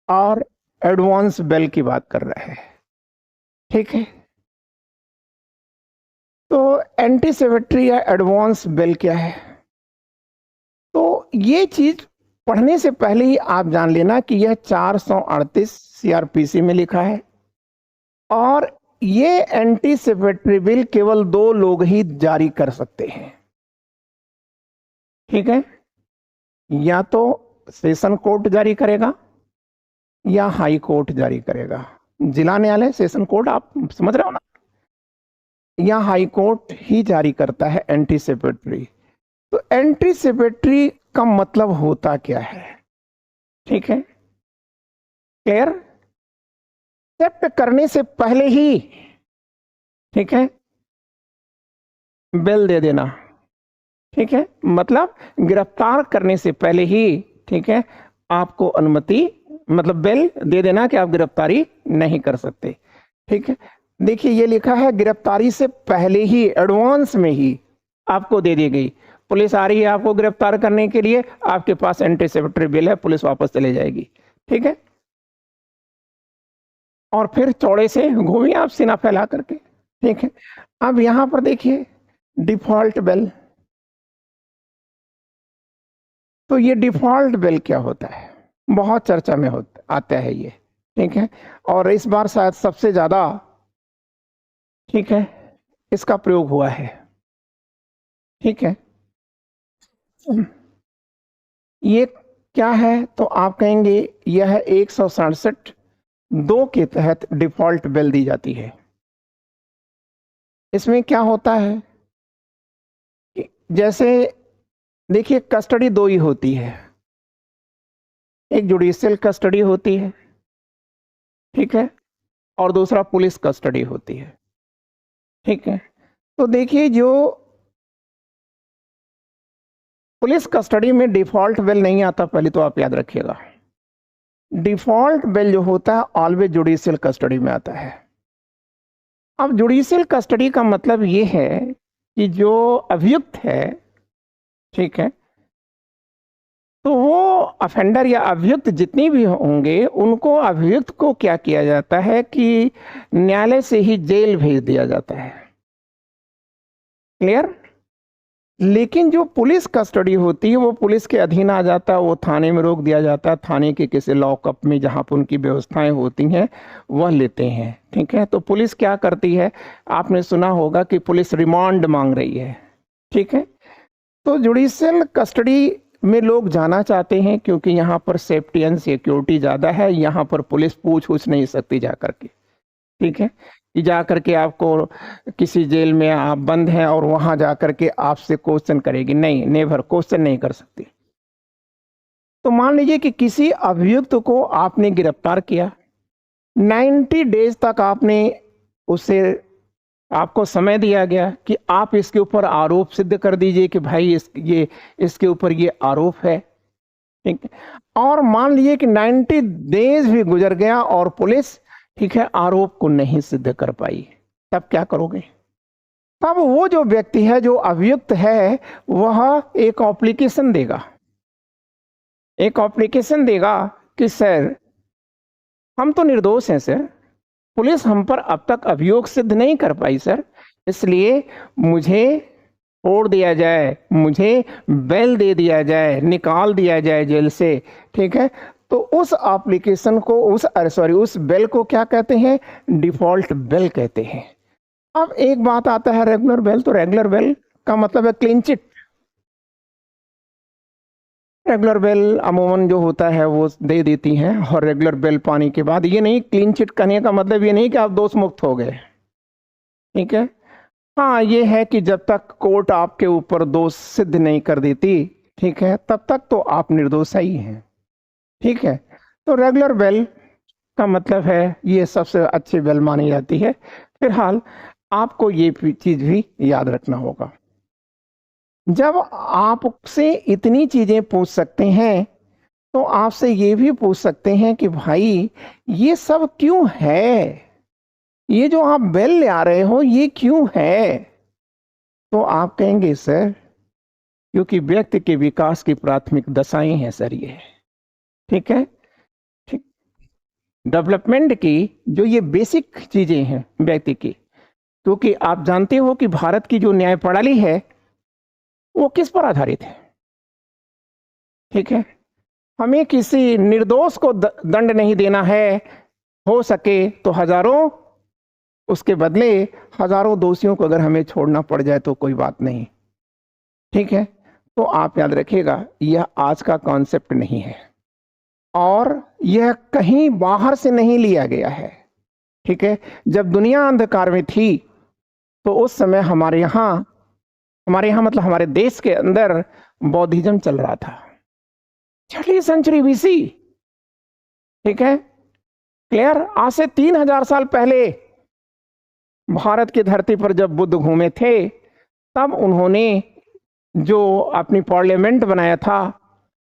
और एडवांस बेल की बात कर रहा है, ठीक है। तो एंटीसिपेटरी या एडवांस बेल क्या है? तो ये चीज पढ़ने से पहले ही आप जान लेना कि यह 438 सीआरपीसी में लिखा है और ये एंटीसिपेटरी बिल केवल 2 लोग ही जारी कर सकते हैं, ठीक है। या तो सेशन कोर्ट जारी करेगा या हाई कोर्ट जारी करेगा। जिला न्यायालय, सेशन कोर्ट, आप समझ रहे हो ना, या हाई कोर्ट ही जारी करता है एंटीसिपेटरी। तो एंटीसिपेटरी का मतलब होता क्या है, ठीक है, क्लियर? एक्सेप्ट करने से पहले ही, ठीक है, बेल दे देना, ठीक है, मतलब गिरफ्तार करने से पहले ही, ठीक है, आपको अनुमति, मतलब बेल दे देना कि आप गिरफ्तारी नहीं कर सकते, ठीक है। देखिए ये लिखा है गिरफ्तारी से पहले ही, एडवांस में ही आपको दे दी गई। पुलिस आ रही है आपको गिरफ्तार करने के लिए, आपके पास एंटीसिपेटरी बिल है, पुलिस वापस चले जाएगी, ठीक है। और फिर चौड़े से घूमिए आप सीना फैला करके, ठीक है। अब यहां पर देखिए डिफॉल्ट बेल। तो ये डिफॉल्ट बेल क्या होता है? बहुत चर्चा में आता है ये, ठीक है, और इस बार शायद सबसे ज्यादा, ठीक है, इसका प्रयोग हुआ है, ठीक है। ये क्या है? तो आप कहेंगे यह 167(2) के तहत डिफॉल्ट बेल दी जाती है। इसमें क्या होता है कि जैसे देखिए कस्टडी 2 ही होती है, एक जुडिशियल कस्टडी होती है, ठीक है, और दूसरा पुलिस कस्टडी होती है, ठीक है। तो देखिए जो पुलिस कस्टडी में डिफॉल्ट बेल नहीं आता, पहले तो आप याद रखिएगा। डिफॉल्ट बेल जो होता है ऑलवेज जुडिशियल कस्टडी में आता है। अब जुडिशियल कस्टडी का मतलब ये है कि जो अभियुक्त है, ठीक है, तो वो अफेंडर या अभियुक्त जितनी भी होंगे, उनको अभियुक्त को क्या किया जाता है कि न्यायालय से ही जेल भेज दिया जाता है, क्लियर? लेकिन जो पुलिस कस्टडी होती है वो पुलिस के अधीन आ जाता है, वो थाने में रोक दिया जाता है, थाने के किसी लॉकअप में जहाँ पर उनकी व्यवस्थाएं होती हैं वह लेते हैं, ठीक है। तो पुलिस क्या करती है, आपने सुना होगा कि पुलिस रिमांड मांग रही है, ठीक है। तो जुडिशियल कस्टडी में लोग जाना चाहते हैं क्योंकि यहाँ पर सेफ्टी एंड सिक्योरिटी ज़्यादा है, यहाँ पर पुलिस पूछ नहीं सकती जा करके, ठीक है, कि जा करके आपको किसी जेल में आप बंद हैं और वहां जा करके आपसे क्वेश्चन करेगी, नहीं, नेवर, क्वेश्चन नहीं कर सकती। तो मान लीजिए कि किसी अभियुक्त को आपने गिरफ्तार किया, 90 डेज तक आपने उसे आपको समय दिया गया कि आप इसके ऊपर आरोप सिद्ध कर दीजिए कि भाई इसके ऊपर ये आरोप है, ठीक है। और मान लीजिए कि 90 डेज भी गुजर गया और पुलिस, ठीक है, आरोप को नहीं सिद्ध कर पाई, तब क्या करोगे? तब वो जो व्यक्ति है जो अभियुक्त है वह एक एप्लीकेशन देगा, कि सर हम तो निर्दोष हैं सर, पुलिस हम पर अब तक अभियोग सिद्ध नहीं कर पाई सर, इसलिए मुझे छोड़ दिया जाए, मुझे बेल दे दिया जाए, निकाल दिया जाए जेल से, ठीक है। तो उस एप्लीकेशन को, उस बेल को क्या कहते हैं? डिफॉल्ट बेल कहते हैं। अब एक बात आता है रेगुलर बेल, तो रेगुलर बेल का मतलब है क्लीन चिट। रेगुलर बेल अमूमन जो होता है वो दे देती हैं, और रेगुलर बेल पाने के बाद, ये नहीं, क्लीन चिट करने का मतलब ये नहीं कि आप दोष मुक्त हो गए, ठीक है। हाँ, ये है कि जब तक कोर्ट आपके ऊपर दोष सिद्ध नहीं कर देती, ठीक है, तब तक तो आप निर्दोष ही हैं, ठीक है। तो रेगुलर बेल का मतलब है ये सबसे अच्छी बेल मानी जाती है। फिलहाल आपको ये चीज भी याद रखना होगा, जब आपसे इतनी चीजें पूछ सकते हैं तो आपसे ये भी पूछ सकते हैं कि भाई ये सब क्यों है, ये जो आप बेल ले आ रहे हो ये क्यों है? तो आप कहेंगे सर क्योंकि व्यक्ति के विकास की प्राथमिक दशाएं हैं सर ये, ठीक है। ठीक, डेवलपमेंट की जो ये बेसिक चीजें हैं व्यक्ति की, क्योंकि आप जानते हो कि भारत की जो न्याय प्रणाली है वो किस पर आधारित है, ठीक है। हमें किसी निर्दोष को दंड नहीं देना है, हो सके तो हजारों, उसके बदले हजारों दोषियों को अगर हमें छोड़ना पड़ जाए तो कोई बात नहीं, ठीक है। तो आप याद रखिएगा यह आज का कॉन्सेप्ट नहीं है और यह कहीं बाहर से नहीं लिया गया है, ठीक है। जब दुनिया अंधकार में थी तो उस समय हमारे यहाँ मतलब हमारे देश के अंदर बौद्धिज्म चल रहा था, 6वीं सेंचुरी बीसी, ठीक है, क्लियर। आज से 3000 साल पहले भारत की धरती पर जब बुद्ध घूमे थे तब उन्होंने जो अपनी पार्लियामेंट बनाया था,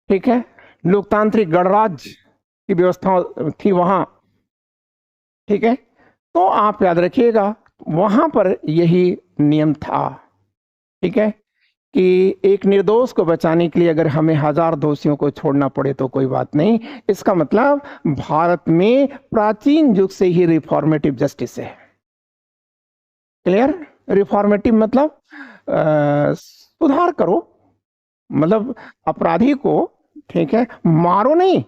ठीक है, लोकतांत्रिक गणराज्य की व्यवस्था थी वहां, ठीक है। तो आप याद रखिएगा वहां पर यही नियम था, ठीक है, कि एक निर्दोष को बचाने के लिए अगर हमें 1000 दोषियों को छोड़ना पड़े तो कोई बात नहीं। इसका मतलब भारत में प्राचीन युग से ही रिफॉर्मेटिव जस्टिस है, क्लियर। रिफॉर्मेटिव मतलब सुधार करो, मतलब अपराधी को, ठीक है, मारो नहीं,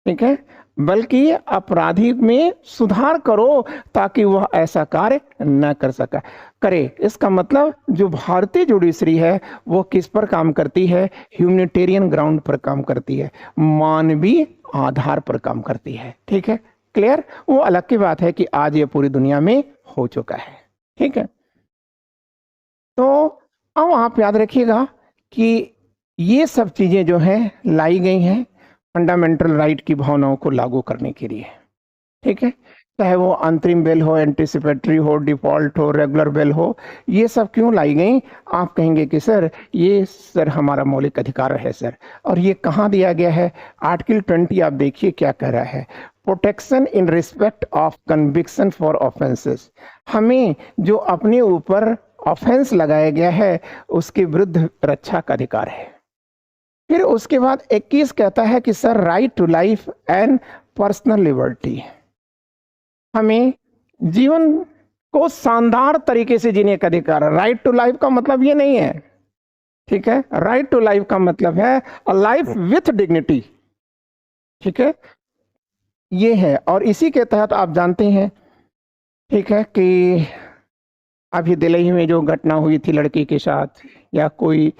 ठीक है, बल्कि अपराधी में सुधार करो ताकि वह ऐसा कार्य न कर सका करे। इसका मतलब जो भारतीय जुडिशरी है वो किस पर काम करती है? ह्यूमैनिटेरियन ग्राउंड पर काम करती है, मानवीय आधार पर काम करती है, ठीक है, क्लियर। वो अलग की बात है कि आज ये पूरी दुनिया में हो चुका है, ठीक है। तो अब आप याद रखिएगा कि ये सब चीजें जो हैं लाई गई हैं फंडामेंटल राइट की भावनाओं को लागू करने के लिए, ठीक है। चाहे वो अंतरिम बेल हो, एंटिसिपेटरी हो, डिफॉल्ट हो, रेगुलर बेल हो, ये सब क्यों लाई गई? आप कहेंगे कि सर ये सर हमारा मौलिक अधिकार है सर, और ये कहाँ दिया गया है? आर्टिकल 20 आप देखिए क्या कह रहा है, protection in respect of conviction for offences. हमें जो अपने ऊपर ऑफेंस लगाया गया है उसके विरुद्ध रक्षा का अधिकार है। फिर उसके बाद 21 कहता है कि sir right to life and personal liberty, हमें जीवन को शानदार तरीके से जीने का अधिकार है। राइट टू लाइफ का मतलब ये नहीं है, ठीक है, राइट टू लाइफ का मतलब है अ लाइफ विथ डिग्निटी, ठीक है, ये है। और इसी के तहत आप जानते हैं, ठीक है, कि अभी दिल्ली में जो घटना हुई थी लड़की के साथ, या कोई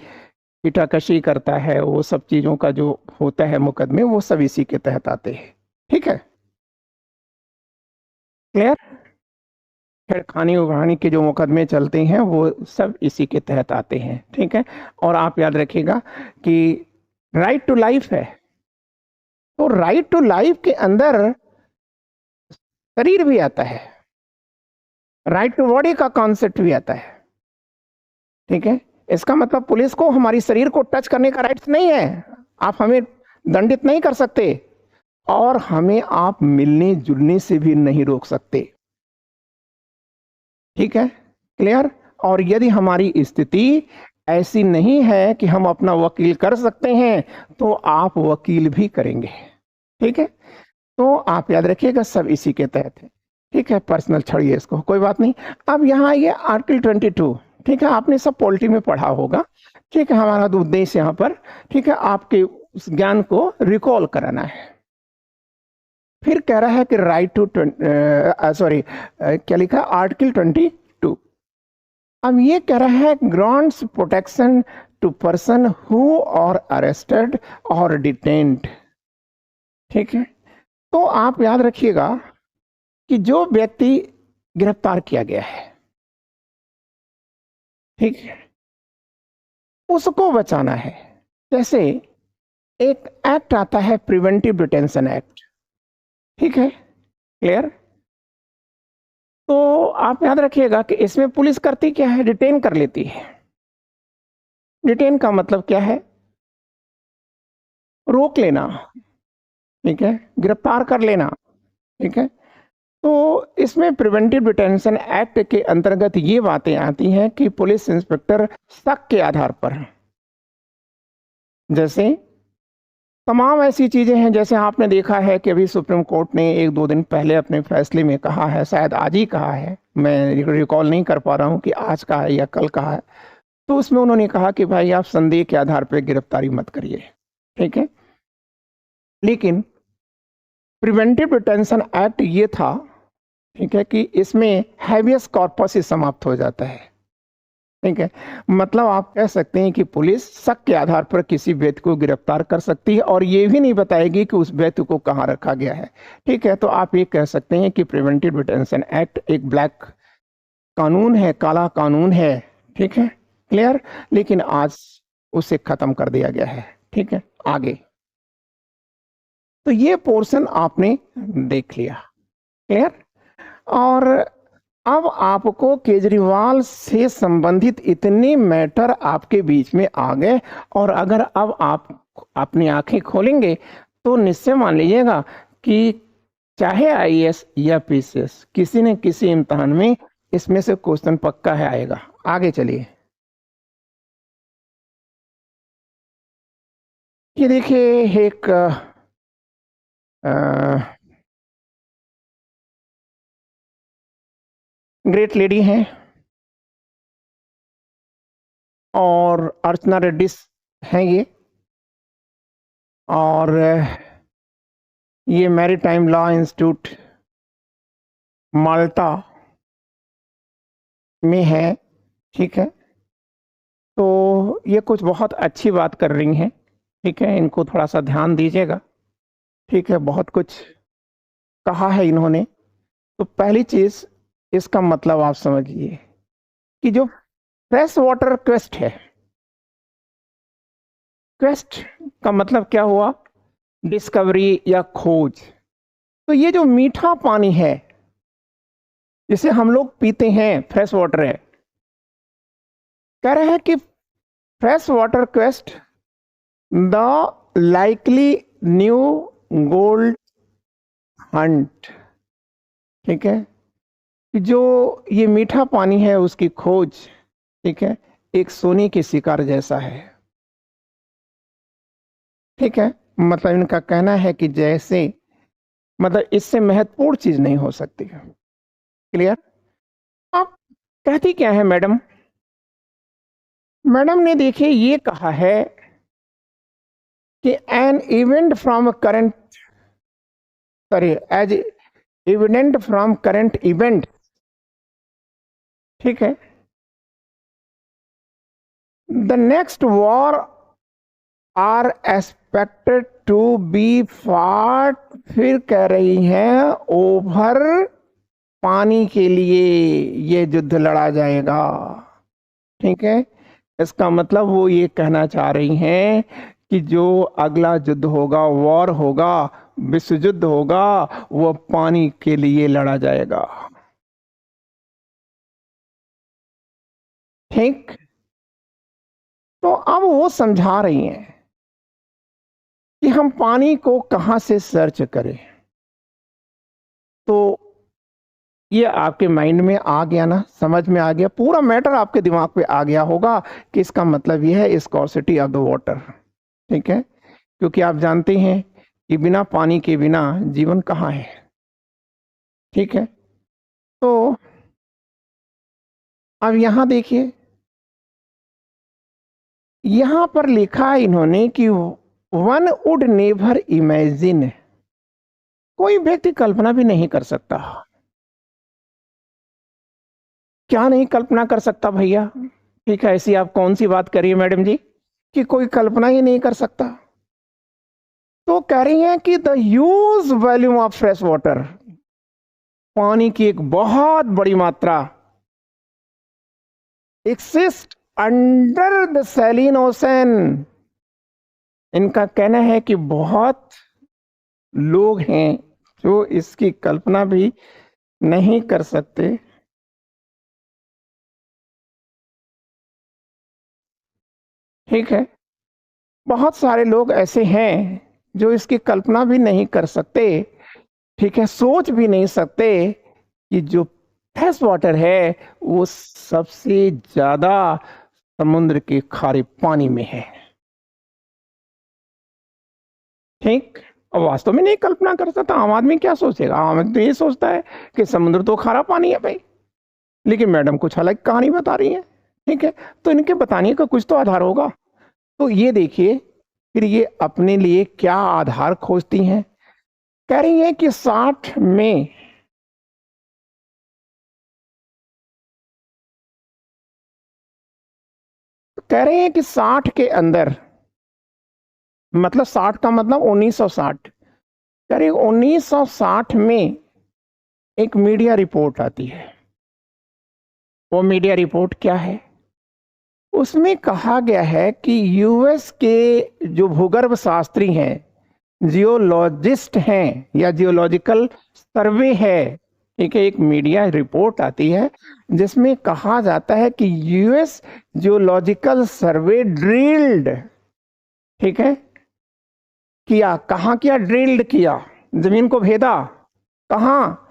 पिटाकशी करता है, वो सब चीजों का जो होता है मुकदमे, वो सब इसी के तहत आते हैं, ठीक है, क्लियर। छेड़खानी उड़ानी के जो मुकदमे चलते हैं वो सब इसी के तहत आते हैं, ठीक है। और आप याद रखिएगा कि राइट टू लाइफ है, तो राइट टू लाइफ के अंदर शरीर भी आता है, राइट टू बॉडी का कॉन्सेप्ट भी आता है, ठीक है। इसका मतलब पुलिस को हमारी शरीर को टच करने का राइट नहीं है, आप हमें दंडित नहीं कर सकते, और हमें आप मिलने जुलने से भी नहीं रोक सकते, ठीक है, क्लियर। और यदि हमारी स्थिति ऐसी नहीं है कि हम अपना वकील कर सकते हैं, तो आप वकील भी करेंगे, ठीक है। तो आप याद रखिएगा सब इसी के तहत है, ठीक है। पर्सनल छोड़िए इसको, कोई बात नहीं। अब यहाँ आइए आर्टिकल 22, ठीक है, आपने सब पॉलिटी में पढ़ा होगा, ठीक है। हमारा तो उद्देश्य यहाँ पर, ठीक है, आपके उस ज्ञान को रिकॉल कराना है। फिर कह रहा है कि राइट टू क्या लिखा, आर्टिकल 22। अब ये कह रहा है grants protection to person who are arrested और डिटेन्ड, ठीक है। तो आप याद रखिएगा कि जो व्यक्ति गिरफ्तार किया गया है, ठीक है, उसको बचाना है। जैसे एक एक्ट आता है प्रिवेंटिव डिटेंशन एक्ट, ठीक है, क्लियर। तो आप याद रखिएगा कि इसमें पुलिस करती क्या है, डिटेन कर लेती है। डिटेन का मतलब क्या है, रोक लेना, ठीक है, गिरफ्तार कर लेना, ठीक है। तो इसमें प्रिवेंटिव डिटेंशन एक्ट के अंतर्गत ये बातें आती हैं कि पुलिस इंस्पेक्टर शक के आधार पर, जैसे तमाम ऐसी चीजें हैं, जैसे आपने देखा है कि अभी सुप्रीम कोर्ट ने 1-2 दिन पहले अपने फैसले में कहा है, शायद आज ही कहा है, मैं रिकॉल नहीं कर पा रहा हूं कि आज का है या कल का है, तो उसमें उन्होंने कहा कि भाई आप संदेह के आधार पर गिरफ्तारी मत करिए, ठीक है। लेकिन प्रिवेंटिव डिटेंशन एक्ट ये था, ठीक है, कि इसमें हैबियस कॉर्पस ही समाप्त हो जाता है, ठीक है। मतलब आप कह सकते हैं कि पुलिस शक के आधार पर किसी व्यक्ति को गिरफ्तार कर सकती है और ये भी नहीं बताएगी कि उस व्यक्ति को कहाँ रखा गया है, ठीक है। तो आप ये कह सकते हैं कि प्रिवेंटिव डिटेंशन एक्ट एक ब्लैक कानून है, काला कानून है, ठीक है, क्लियर। लेकिन आज उसे खत्म कर दिया गया है, ठीक है। आगे तो ये पोर्शन आपने देख लिया, क्लियर। और अब आपको केजरीवाल से संबंधित इतने मैटर आपके बीच में आ गए, और अगर अब आप अपनी आंखें खोलेंगे तो निश्चय मान लीजिएगा कि चाहे आईएएस या पीसीएस किसी न किसी इम्तिहान में इसमें से क्वेश्चन पक्का है आएगा। आगे चलिए, ये देखिए एक ग्रेट लेडी हैं और अर्चना रेड्डी हैं ये, और ये मैरीटाइम लॉ इंस्टीट्यूट माल्टा में है, ठीक है। तो ये कुछ बहुत अच्छी बात कर रही हैं, ठीक है, इनको थोड़ा सा ध्यान दीजिएगा, ठीक है। बहुत कुछ कहा है इन्होंने। तो पहली चीज इसका मतलब आप समझिए कि जो फ्रेश वाटर क्वेस्ट है, क्वेस्ट का मतलब क्या हुआ, डिस्कवरी या खोज। तो ये जो मीठा पानी है जिसे हम लोग पीते हैं, फ्रेश वाटर है, कह रहे हैं कि fresh water quest the likely new gold Hunt, ठीक है। जो ये मीठा पानी है उसकी खोज, ठीक है, एक सोने के शिकार जैसा है, ठीक है। मतलब इनका कहना है कि जैसे, मतलब इससे महत्वपूर्ण चीज नहीं हो सकती, क्लियर। आप कहती क्या है मैडम, मैडम ने देखिए ये कहा है कि an event from current, sorry, as evident from current event, ठीक है, the next war are expected to be fought, फिर कह रही हैं ओवर पानी के लिए ये युद्ध लड़ा जाएगा, ठीक है। इसका मतलब वो ये कहना चाह रही हैं कि जो अगला युद्ध होगा, वॉर होगा, विश्व युद्ध होगा, वो पानी के लिए लड़ा जाएगा, ठीक। तो अब वो समझा रही हैं कि हम पानी को कहां से सर्च करें। तो ये आपके माइंड में आ गया ना, समझ में आ गया, पूरा मैटर आपके दिमाग पे आ गया होगा कि इसका मतलब ये है स्कॉर्सिटी ऑफ द वाटर। ठीक है, क्योंकि आप जानते हैं कि बिना पानी के बिना जीवन कहाँ है। ठीक है, तो अब यहां देखिए, यहां पर लिखा है इन्होंने कि वन वुड नेवर इमेजिन, कोई व्यक्ति कल्पना भी नहीं कर सकता। क्या नहीं कल्पना कर सकता भैया? ठीक है, ऐसी आप कौन सी बात करिए मैडम जी कि कोई कल्पना ही नहीं कर सकता। तो कह रही हैं कि the huge volume of fresh water, पानी की एक बहुत बड़ी मात्रा एक्सिस्ट अंडर द सैलिन ओशन। इनका कहना है कि बहुत लोग हैं जो इसकी कल्पना भी नहीं कर सकते। ठीक है, बहुत सारे लोग ऐसे हैं जो इसकी कल्पना भी नहीं कर सकते। ठीक है, सोच भी नहीं सकते कि जो फ्रेश वाटर है वो सबसे ज्यादा समुद्र के खारे पानी में है। ठीक, और वास्तव में नहीं कल्पना कर सकता। आम आदमी क्या सोचेगा? आम आदमी तो ये सोचता है कि समुद्र तो खारा पानी है भाई, लेकिन मैडम कुछ अलग कहानी बता रही है। ठीक है, तो इनके बताने का कुछ तो आधार होगा। तो ये देखिए, फिर ये अपने लिए क्या आधार खोजती हैं। कह रही है कि 60 में कह रहे हैं कि 60 के अंदर, मतलब 60 का मतलब 1960, कह रही 1960 में एक मीडिया रिपोर्ट आती है। वो मीडिया रिपोर्ट क्या है? उसमें कहा गया है कि यूएस के जो भूगर्भ शास्त्री हैं, जियोलॉजिस्ट हैं या जियोलॉजिकल सर्वे है, ठीक है, एक मीडिया रिपोर्ट आती है जिसमें कहा जाता है कि यूएस जियोलॉजिकल सर्वे ड्रिल्ड, ठीक है, किया। कहाँ किया? ड्रिल्ड किया, जमीन को भेदा। कहाँ?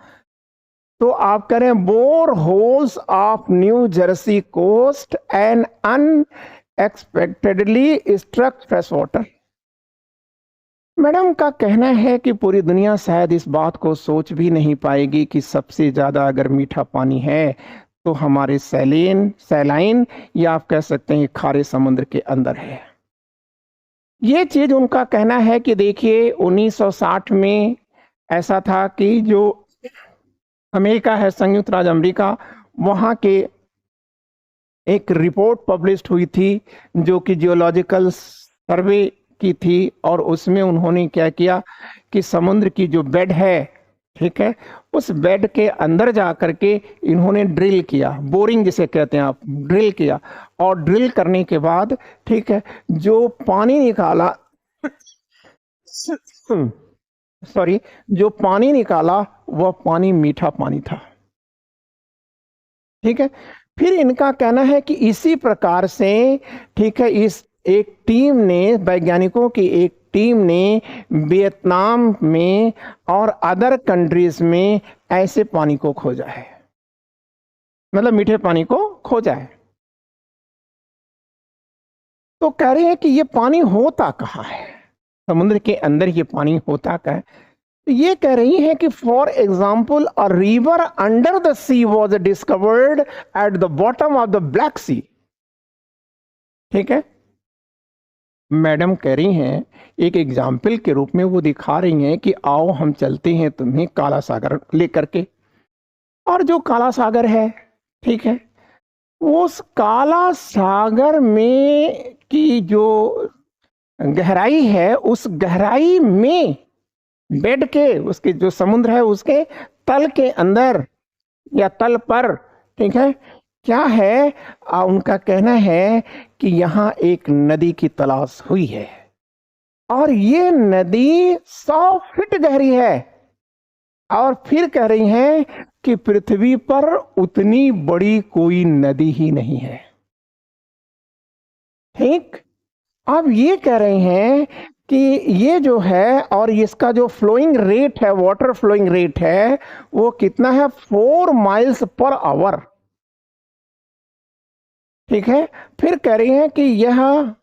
तो आप करें bore holes of New Jersey coast and unexpectedly struck fresh water. Madam का कहना है कि पूरी दुनिया शायद इस बात को सोच भी नहीं पाएगी कि सबसे ज्यादा अगर मीठा पानी है तो हमारे सैलाइन या आप कह सकते हैं खारे समुद्र के अंदर है। ये चीज उनका कहना है कि देखिए 1960 में ऐसा था कि जो अमेरिका है, संयुक्त राज्य अमेरिका, वहां के एक रिपोर्ट पब्लिश हुई थी जो कि जियोलॉजिकल सर्वे की थी, और उसमें उन्होंने क्या किया कि समुद्र की जो बेड है, ठीक है, उस बेड के अंदर जा करके इन्होंने ड्रिल किया, बोरिंग जिसे कहते हैं आप, ड्रिल किया। और ड्रिल करने के बाद, ठीक है, जो पानी निकाला सॉरी, जो पानी निकाला वह पानी मीठा पानी था। ठीक है, फिर इनका कहना है कि इसी प्रकार से, ठीक है, इस एक टीम ने, वैज्ञानिकों की एक टीम ने वियतनाम में और अदर कंट्रीज में ऐसे पानी को खोजा है, मतलब मीठे पानी को खोजा है। तो कह रहे हैं कि ये पानी होता कहाँ है, समुद्र के अंदर ये पानी होता क्या है। तो ये कह रही है कि for example a river under the sea was discovered at the bottom of the Black Sea. ठीक है, मैडम कह रही हैं, एक एग्जाम्पल के रूप में वो दिखा रही हैं कि आओ हम चलते हैं तुम्हें काला सागर लेकर के। और जो काला सागर है, ठीक है, उस काला सागर में की जो गहराई है, उस गहराई में बेड के, उसके जो समुद्र है उसके तल के अंदर या तल पर, ठीक है, क्या है? उनका कहना है कि यहाँ एक नदी की तलाश हुई है और ये नदी 100 फीट गहरी है। और फिर कह रही हैं कि पृथ्वी पर उतनी बड़ी कोई नदी ही नहीं है। ठीक। अब ये कह रहे हैं कि ये जो है और इसका जो फ्लोइंग रेट है, वाटर फ्लोइंग रेट है, वो कितना है? 4 माइल्स पर आवर। ठीक है। फिर कह रही हैं कि यह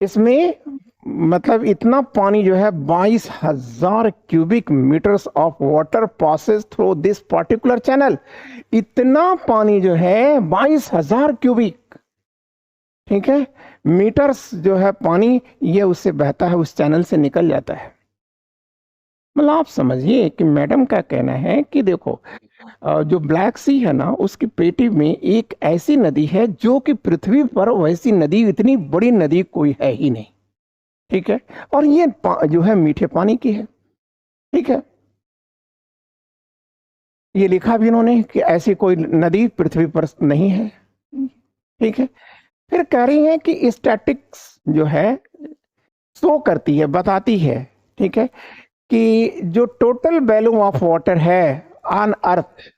इसमें मतलब इतना पानी जो है 22,000 cubic metres of water passes through this particular channel. इतना पानी जो है 22,000 क्यूबिक, ठीक है, मीटर्स जो है पानी, ये उससे बहता है, उस चैनल से निकल जाता है। मतलब आप समझिए कि मैडम का कहना है कि देखो जो ब्लैक सी है ना, उसकी पेटी में एक ऐसी नदी है जो कि पृथ्वी पर वैसी नदी, इतनी बड़ी नदी कोई है ही नहीं। ठीक है। और ये जो है मीठे पानी की है। ठीक है। ये लिखा भी इन्होंने कि ऐसी कोई नदी पृथ्वी पर नहीं है। ठीक है। फिर कह रही हैं कि स्टैटिक्स जो है शो करती है, बताती है, ठीक है, कि जो टोटल वॉल्यूम ऑफ वाटर है ऑन अर्थ,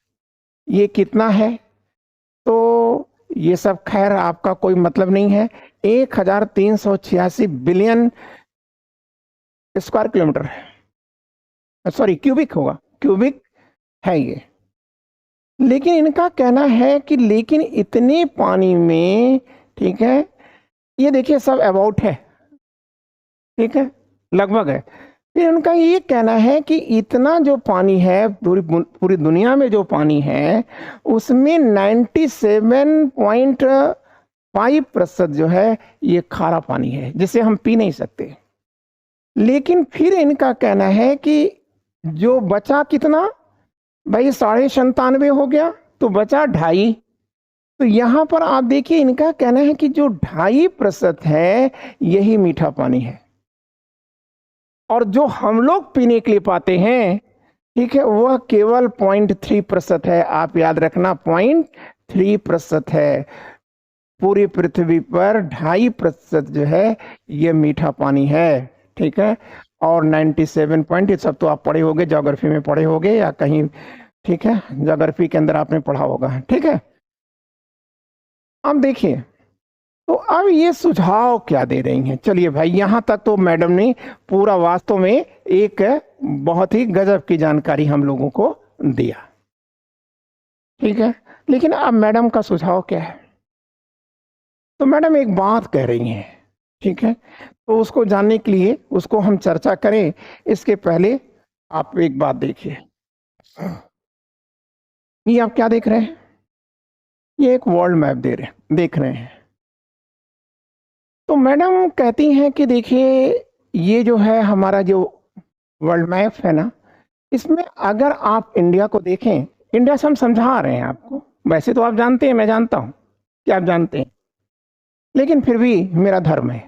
ये कितना है? तो ये सब खैर आपका कोई मतलब नहीं है। 1386 बिलियन स्क्वायर किलोमीटर है, सॉरी क्यूबिक होगा, क्यूबिक है ये। लेकिन इनका कहना है कि लेकिन इतने पानी में, ठीक है, ये देखिए सब अबाउट है, ठीक है, लगभग है। फिर उनका ये कहना है कि इतना जो पानी है, पूरी दुनिया में जो पानी है, उसमें 97.5% जो है ये खारा पानी है, जिसे हम पी नहीं सकते। लेकिन फिर इनका कहना है कि जो बचा कितना भाई, 97.5 हो गया, तो बचा 2.5। तो यहां पर आप देखिए इनका कहना है कि जो 2.5% है यही मीठा पानी है, और जो हम लोग पीने के लिए पाते हैं, ठीक है, वह केवल 0.3% है। आप याद रखना, 0.3% है। पूरी पृथ्वी पर 2.5% जो है ये मीठा पानी है। ठीक है। और 97 पॉइंट, ये सब तो आप पढ़े होंगे, ज्योग्राफी में पढ़े होंगे या कहीं, ठीक है, ज्योग्राफी के अंदर आपने पढ़ा होगा। ठीक है। अब देखिए, तो अब ये सुझाव क्या दे रही हैं? चलिए भाई, यहां तक तो मैडम ने पूरा वास्तव में एक बहुत ही गजब की जानकारी हम लोगों को दिया। ठीक है। लेकिन अब मैडम का सुझाव क्या है? तो मैडम एक बात कह रही हैं, ठीक है, तो उसको जानने के लिए उसको हम चर्चा करें, इसके पहले आप एक बात देखिए। ये आप क्या देख रहे हैं? ये एक वर्ल्ड मैप देख रहे हैं। तो मैडम कहती हैं कि देखिए, ये जो है हमारा जो वर्ल्ड मैप है ना, इसमें अगर आप इंडिया को देखें, इंडिया से हम समझा रहे हैं आपको, वैसे तो आप जानते हैं, मैं जानता हूं कि आप जानते हैं, लेकिन फिर भी मेरा धर्म है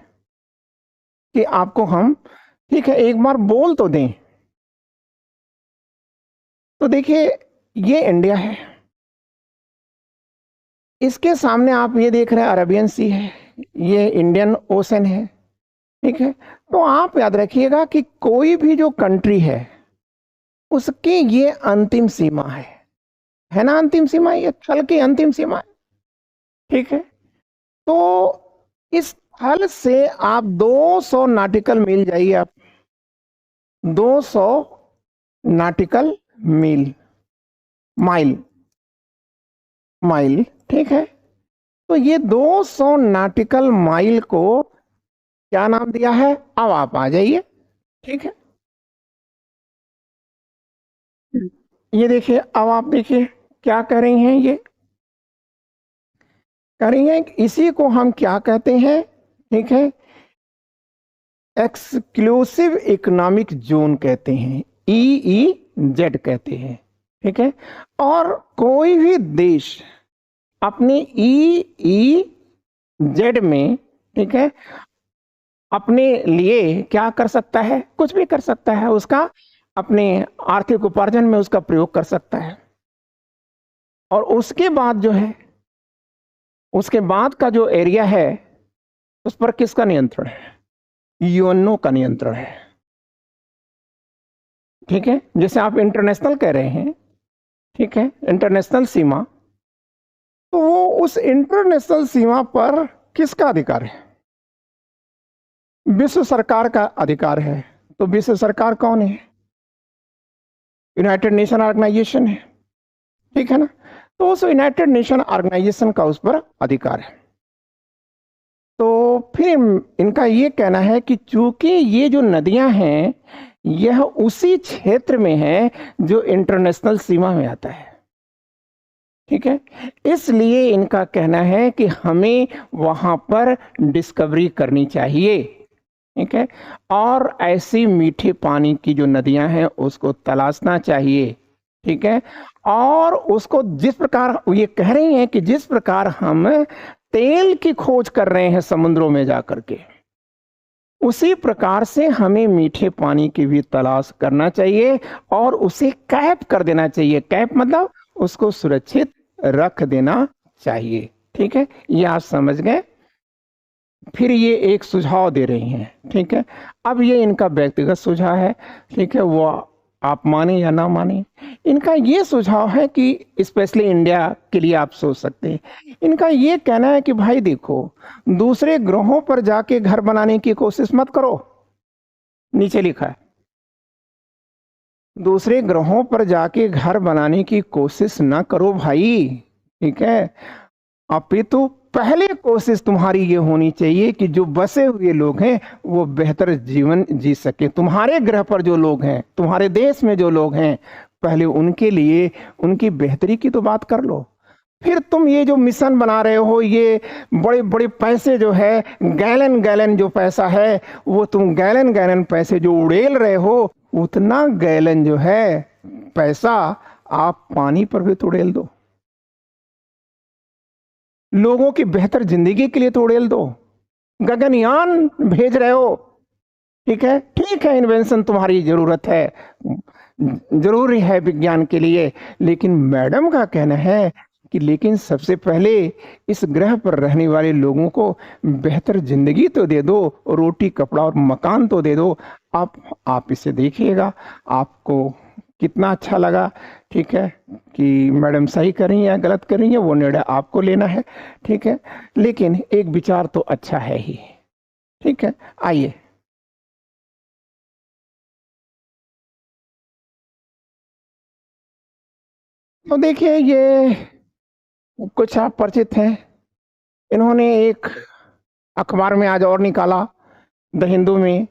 कि आपको हम, ठीक है, एक बार बोल तो दें। तो देखिए, ये इंडिया है, इसके सामने आप ये देख रहे हैं अरेबियन सी है, ये इंडियन ओशन है। ठीक है। तो आप याद रखिएगा कि कोई भी जो कंट्री है, उसकी ये अंतिम सीमा है ना, अंतिम सीमा, ये थल की अंतिम सीमा है। ठीक है। तो इस थल से आप 200 नाटिकल मील जाइए, आप 200 नाटिकल मील, माइल, माइल, ठीक है। तो ये 200 नाटिकल माइल को क्या नाम दिया है? अब आप आ जाइए। ठीक है। ये देखिए, अब आप देखिए क्या कह रही हैं, ये कह रही हैं कि इसी को हम क्या कहते हैं? ठीक है, एक्सक्लूसिव इकोनॉमिक जोन कहते हैं, EEZ कहते हैं। ठीक है। और कोई भी देश अपने EEZ में, ठीक है, अपने लिए क्या कर सकता है? कुछ भी कर सकता है, उसका अपने आर्थिक उपार्जन में उसका प्रयोग कर सकता है। और उसके बाद जो है, उसके बाद का जो एरिया है, उस पर किसका नियंत्रण है? यूएनओ का नियंत्रण है। ठीक है। जैसे आप इंटरनेशनल कह रहे हैं, ठीक है, इंटरनेशनल सीमा, तो वो उस इंटरनेशनल सीमा पर किसका अधिकार है? विश्व सरकार का अधिकार है। तो विश्व सरकार कौन है? यूनाइटेड नेशन ऑर्गेनाइजेशन है, ठीक है ना। तो उस यूनाइटेड नेशन ऑर्गेनाइजेशन का उस पर अधिकार है। तो फिर इनका ये कहना है कि चूंकि ये जो नदियां हैं यह उसी क्षेत्र में है जो इंटरनेशनल सीमा में आता है, ठीक है, इसलिए इनका कहना है कि हमें वहां पर डिस्कवरी करनी चाहिए, ठीक है, और ऐसी मीठे पानी की जो नदियां हैं उसको तलाशना चाहिए, ठीक है। और उसको जिस प्रकार ये कह रही हैं कि जिस प्रकार हम तेल की खोज कर रहे हैं समुद्रों में जाकर के, उसी प्रकार से हमें मीठे पानी की भी तलाश करना चाहिए और उसे कैप कर देना चाहिए। कैप मतलब उसको सुरक्षित रख देना चाहिए, ठीक है, ये आप समझ गए। फिर ये एक सुझाव दे रही हैं, ठीक है। अब ये इनका व्यक्तिगत सुझाव है, ठीक है, वो आप माने या ना माने। इनका ये सुझाव है कि स्पेशली इंडिया के लिए आप सोच सकते हैं। इनका ये कहना है कि भाई देखो, दूसरे ग्रहों पर जाके घर बनाने की कोशिश मत करो। नीचे लिखा है, दूसरे ग्रहों पर जाके घर बनाने की कोशिश ना करो भाई, ठीक है। अपितु पहले कोशिश तुम्हारी ये होनी चाहिए कि जो बसे हुए लोग हैं वो बेहतर जीवन जी सके। तुम्हारे ग्रह पर जो लोग हैं, तुम्हारे देश में जो लोग हैं, पहले उनके लिए उनकी बेहतरी की तो बात कर लो। फिर तुम ये जो मिशन बना रहे हो, ये बड़े बड़े पैसे जो है, गैलन गैलन जो पैसा है, वो तुम गैलन गैलन पैसे जो उड़ेल रहे हो, उतना गैलन जो है पैसा आप पानी पर भी तो उड़ेल दो। लोगों की बेहतर जिंदगी के लिए तो उड़ेल दो। गगनयान भेज रहे हो, ठीक है, इन्वेंशन तुम्हारी जरूरत है, जरूरी है विज्ञान के लिए, लेकिन मैडम का कहना है कि लेकिन सबसे पहले इस ग्रह पर रहने वाले लोगों को बेहतर जिंदगी तो दे दो, रोटी कपड़ा और मकान तो दे दो। आप इसे देखिएगा, आपको कितना अच्छा लगा, ठीक है, कि मैडम सही कर रही हैं या गलत कर रही हैं, वो निर्णय आपको लेना है, ठीक है, लेकिन एक विचार तो अच्छा है ही, ठीक है। आइए, तो देखिए, ये कुछ आप परिचित हैं। इन्होंने एक अखबार में आज और निकाला, द हिंदू में,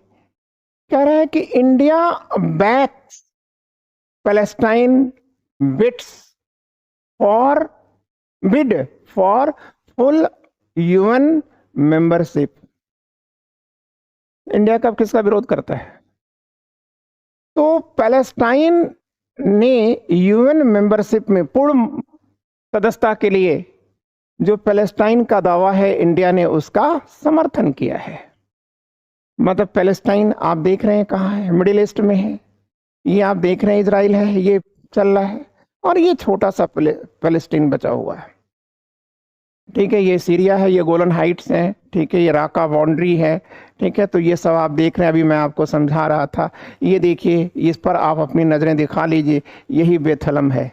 कह रहा है कि India backs Palestine bits for bid for full UN membership. India कब किसका विरोध करता है? तो पैलेस्टाइन ने यूएन मेंबरशिप में पूर्ण सदस्यता के लिए जो पैलेस्टाइन का दावा है, इंडिया ने उसका समर्थन किया है। मतलब पैलेस्टाइन आप देख रहे हैं कहाँ है? मिडिल ईस्ट में है। ये आप देख रहे हैं इजराइल है, ये चल रहा है, और ये छोटा सा पैलेस्टीन बचा हुआ है, ठीक है। ये सीरिया है, ये गोलन हाइट्स हैं, ठीक है, ये राका बाउंड्री है, ठीक है। तो ये सब आप देख रहे हैं, अभी मैं आपको समझा रहा था। ये देखिए, इस पर आप अपनी नजरें दिखा लीजिए, यही बेथलम है।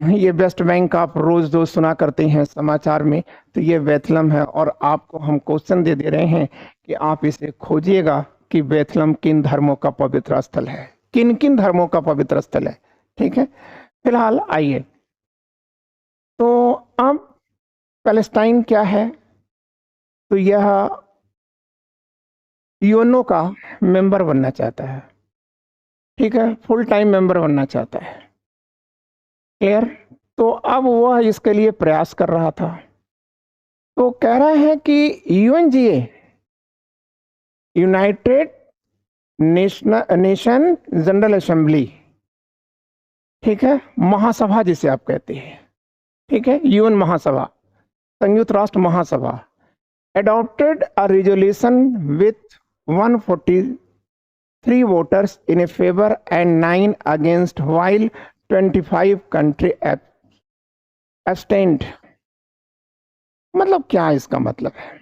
ये वेस्ट बैंक आप रोज रोज सुना करते हैं समाचार में, तो ये बेथलम है। और आपको हम क्वेश्चन दे रहे हैं कि आप इसे खोजिएगा कि बेथलम किन धर्मों का पवित्र स्थल है, किन किन धर्मों का पवित्र स्थल है, ठीक है। फिलहाल आइए, तो अब पैलेस्टाइन क्या है? तो यह यूएनओ का मेंबर बनना चाहता है, ठीक है, फुल टाइम मेंबर बनना चाहता है, क्लियर। तो अब वह इसके लिए प्रयास कर रहा था। तो कह रहा है कि UNGA, United nation general assembly, ठीक है, महासभा जिसे आप कहते हैं, ठीक है, यूएन महासभा, संयुक्त राष्ट्र महासभा, adopted a resolution with 143 voters in a favor and 9 against, while 25 country abstained। मतलब क्या इसका मतलब है?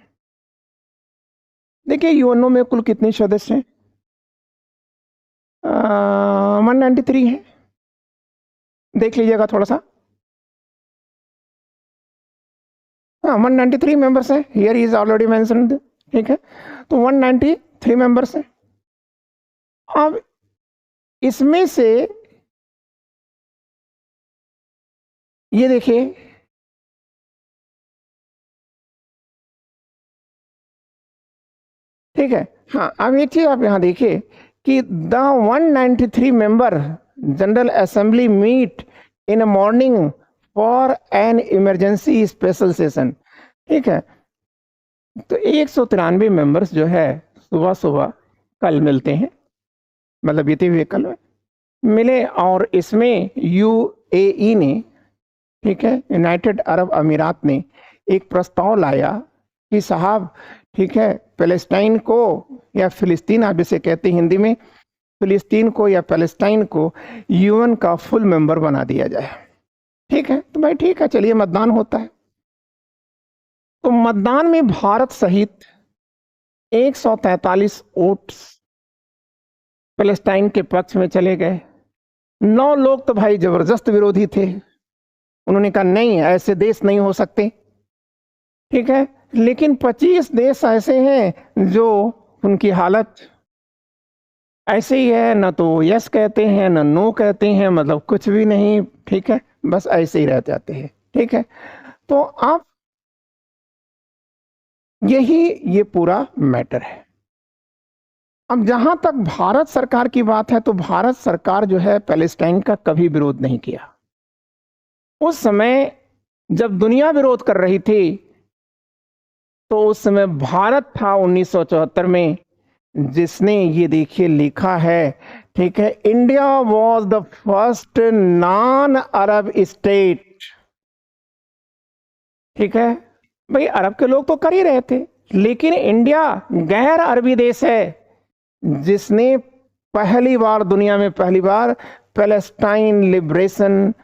देखिए, यूएनओ में कुल कितने सदस्य हैं? 193 है। देख लीजिएगा थोड़ा सा, ना, 193 मेंबर्स हैं, हियर इज ऑलरेडी मेंशन्ड, ठीक है। तो 193 मेंबर्स हैं। अब इसमें से ये देखिए, ठीक है। हाँ, अब एक चीज आप यहां देखिए कि the 193 member general assembly meet in morning for an emergency special session, ठीक है। तो 193 मेंबर्स जो है सुबह सुबह कल मिलते हैं, मतलब बीते हुए कल में मिले, और इसमें यूएई ने, ठीक है, यूनाइटेड अरब अमीरात ने एक प्रस्ताव लाया कि साहब, ठीक है, पैलेस्टाइन को या फिलिस्तीन, आप इसे कहते हैं हिंदी में, फिलिस्तीन को या पैलेस्टाइन को यूएन का फुल मेंबर बना दिया जाए। ठीक है, तो भाई ठीक है, चलिए मतदान होता है। तो मतदान में भारत सहित 143 वोट पैलेस्टाइन के पक्ष में चले गए। 9 लोग तो भाई जबरदस्त विरोधी थे, उन्होंने कहा नहीं, ऐसे देश नहीं हो सकते, ठीक है। लेकिन 25 देश ऐसे हैं जो उनकी हालत ऐसे ही है, ना तो यस कहते हैं ना नो कहते हैं, मतलब कुछ भी नहीं, ठीक है, बस ऐसे ही रह जाते हैं, ठीक है। तो आप ये पूरा मैटर है। अब जहां तक भारत सरकार की बात है, तो भारत सरकार जो है पैलेस्टाइन का कभी विरोध नहीं किया। उस समय जब दुनिया विरोध कर रही थी, तो उस समय भारत था 1974 में, जिसने ये देखिए लिखा है, ठीक है, India was the first non Arab state, ठीक है। भाई अरब के लोग तो कर ही रहे थे, लेकिन इंडिया गैर अरबी देश है जिसने पहली बार, दुनिया में पहली बार पैलेस्टाइन लिबरेशन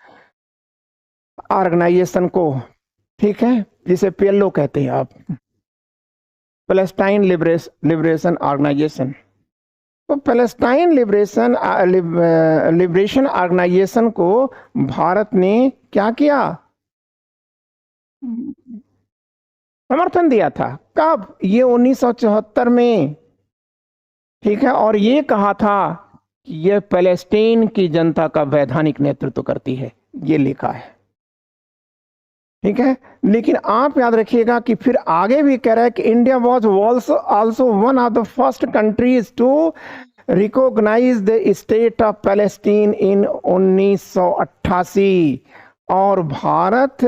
ऑर्गेनाइजेशन को, ठीक है, जिसे पीएलओ कहते हैं आप, पैलेस्टाइन लिबरेशन ऑर्गेनाइजेशन। तो पैलेस्टाइन लिबरेशन ऑर्गेनाइजेशन को भारत ने क्या किया, समर्थन दिया था। कब? ये 1974 में, ठीक है। और ये कहा था कि ये पैलेस्टीन की जनता का वैधानिक नेतृत्व करती है, ये लिखा है, ठीक है। लेकिन आप याद रखिएगा कि फिर आगे भी कह रहा है कि India was also one of the first countries to recognise the state of Palestine in 1988। और भारत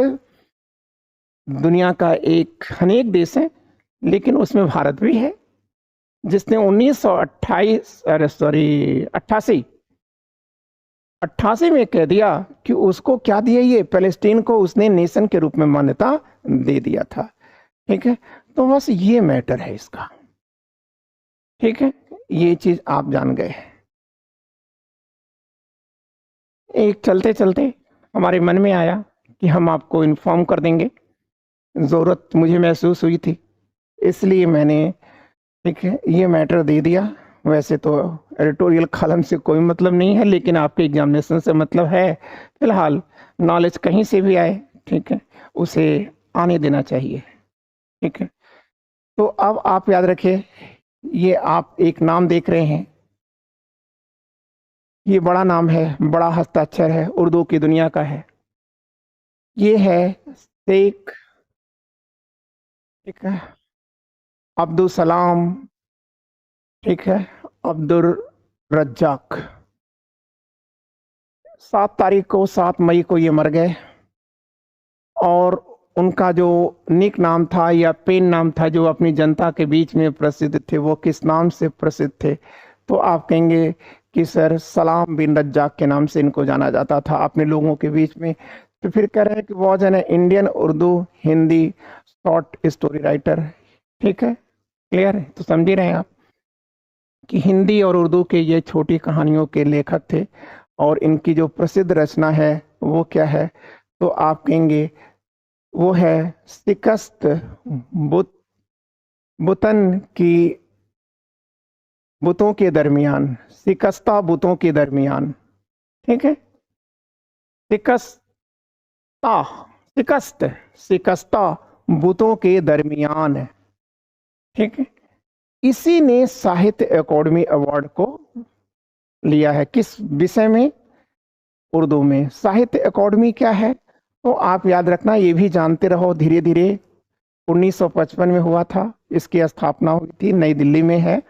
दुनिया का एक अनेक देश है, लेकिन उसमें भारत भी है, जिसने 88 में कह दिया कि उसको क्या दिया, ये पैलेस्टीन को उसने नेशन के रूप में मान्यता दे दिया था, ठीक है। तो बस ये मैटर है इसका, ठीक है, ये चीज आप जान गए। एक चलते चलते हमारे मन में आया कि हम आपको इन्फॉर्म कर देंगे, जरूरत मुझे महसूस हुई थी, इसलिए मैंने, ठीक है, ये मैटर दे दिया। वैसे तो एडिटोरियल कॉलम से कोई मतलब नहीं है, लेकिन आपके एग्जामिनेशन से मतलब है। फिलहाल नॉलेज कहीं से भी आए, ठीक है, उसे आने देना चाहिए, ठीक है। तो अब आप याद रखिए, ये आप एक नाम देख रहे हैं, ये बड़ा नाम है, बड़ा हस्ताक्षर है, उर्दू की दुनिया का है। ये है शेख, ठीक है, अब्दुल सलाम, ठीक है, अब्दुल रज्जाक। 7 मई को ये मर गए, और उनका जो निक नाम था या पेन नाम था, जो अपनी जनता के बीच में प्रसिद्ध थे, वो किस नाम से प्रसिद्ध थे? तो आप कहेंगे कि सर सलाम बिन रज्जाक के नाम से इनको जाना जाता था अपने लोगों के बीच में। तो फिर कह रहे हैं कि was an Indian Urdu Hindi short story writer, ठीक है, क्लियर है? तो समझ ही रहे हैं आप कि हिंदी और उर्दू के ये छोटी कहानियों के लेखक थे, और इनकी जो प्रसिद्ध रचना है वो क्या है? तो आप कहेंगे वो है शिकस्त बुतन की, बुतों के दरमियान, शिकस्ता बुतों के दरमियान, ठीक है, शिकस्ता, शिकस्त, शिकस्ता बुतों के दरमियान है, ठीक है। इसी ने साहित्य अकादमी अवार्ड को लिया है। किस विषय में? उर्दू में। साहित्य अकादमी क्या है तो आप याद रखना, ये भी जानते रहो धीरे धीरे। 1955 में हुआ था, इसकी स्थापना हुई थी, नई दिल्ली में है।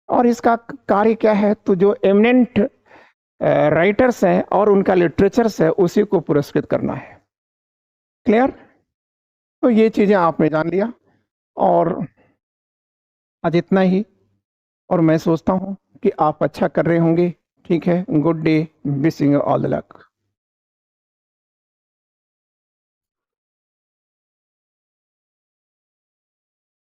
और इसका कार्य क्या है तो जो एमिनेंट राइटर्स हैं और उनका लिटरेचर्स है उसी को पुरस्कृत करना है। क्लियर? तो ये चीजें आपने जान लिया और आज इतना ही। और मैं सोचता हूं कि आप अच्छा कर रहे होंगे। ठीक है, good day, wishing you all the luck.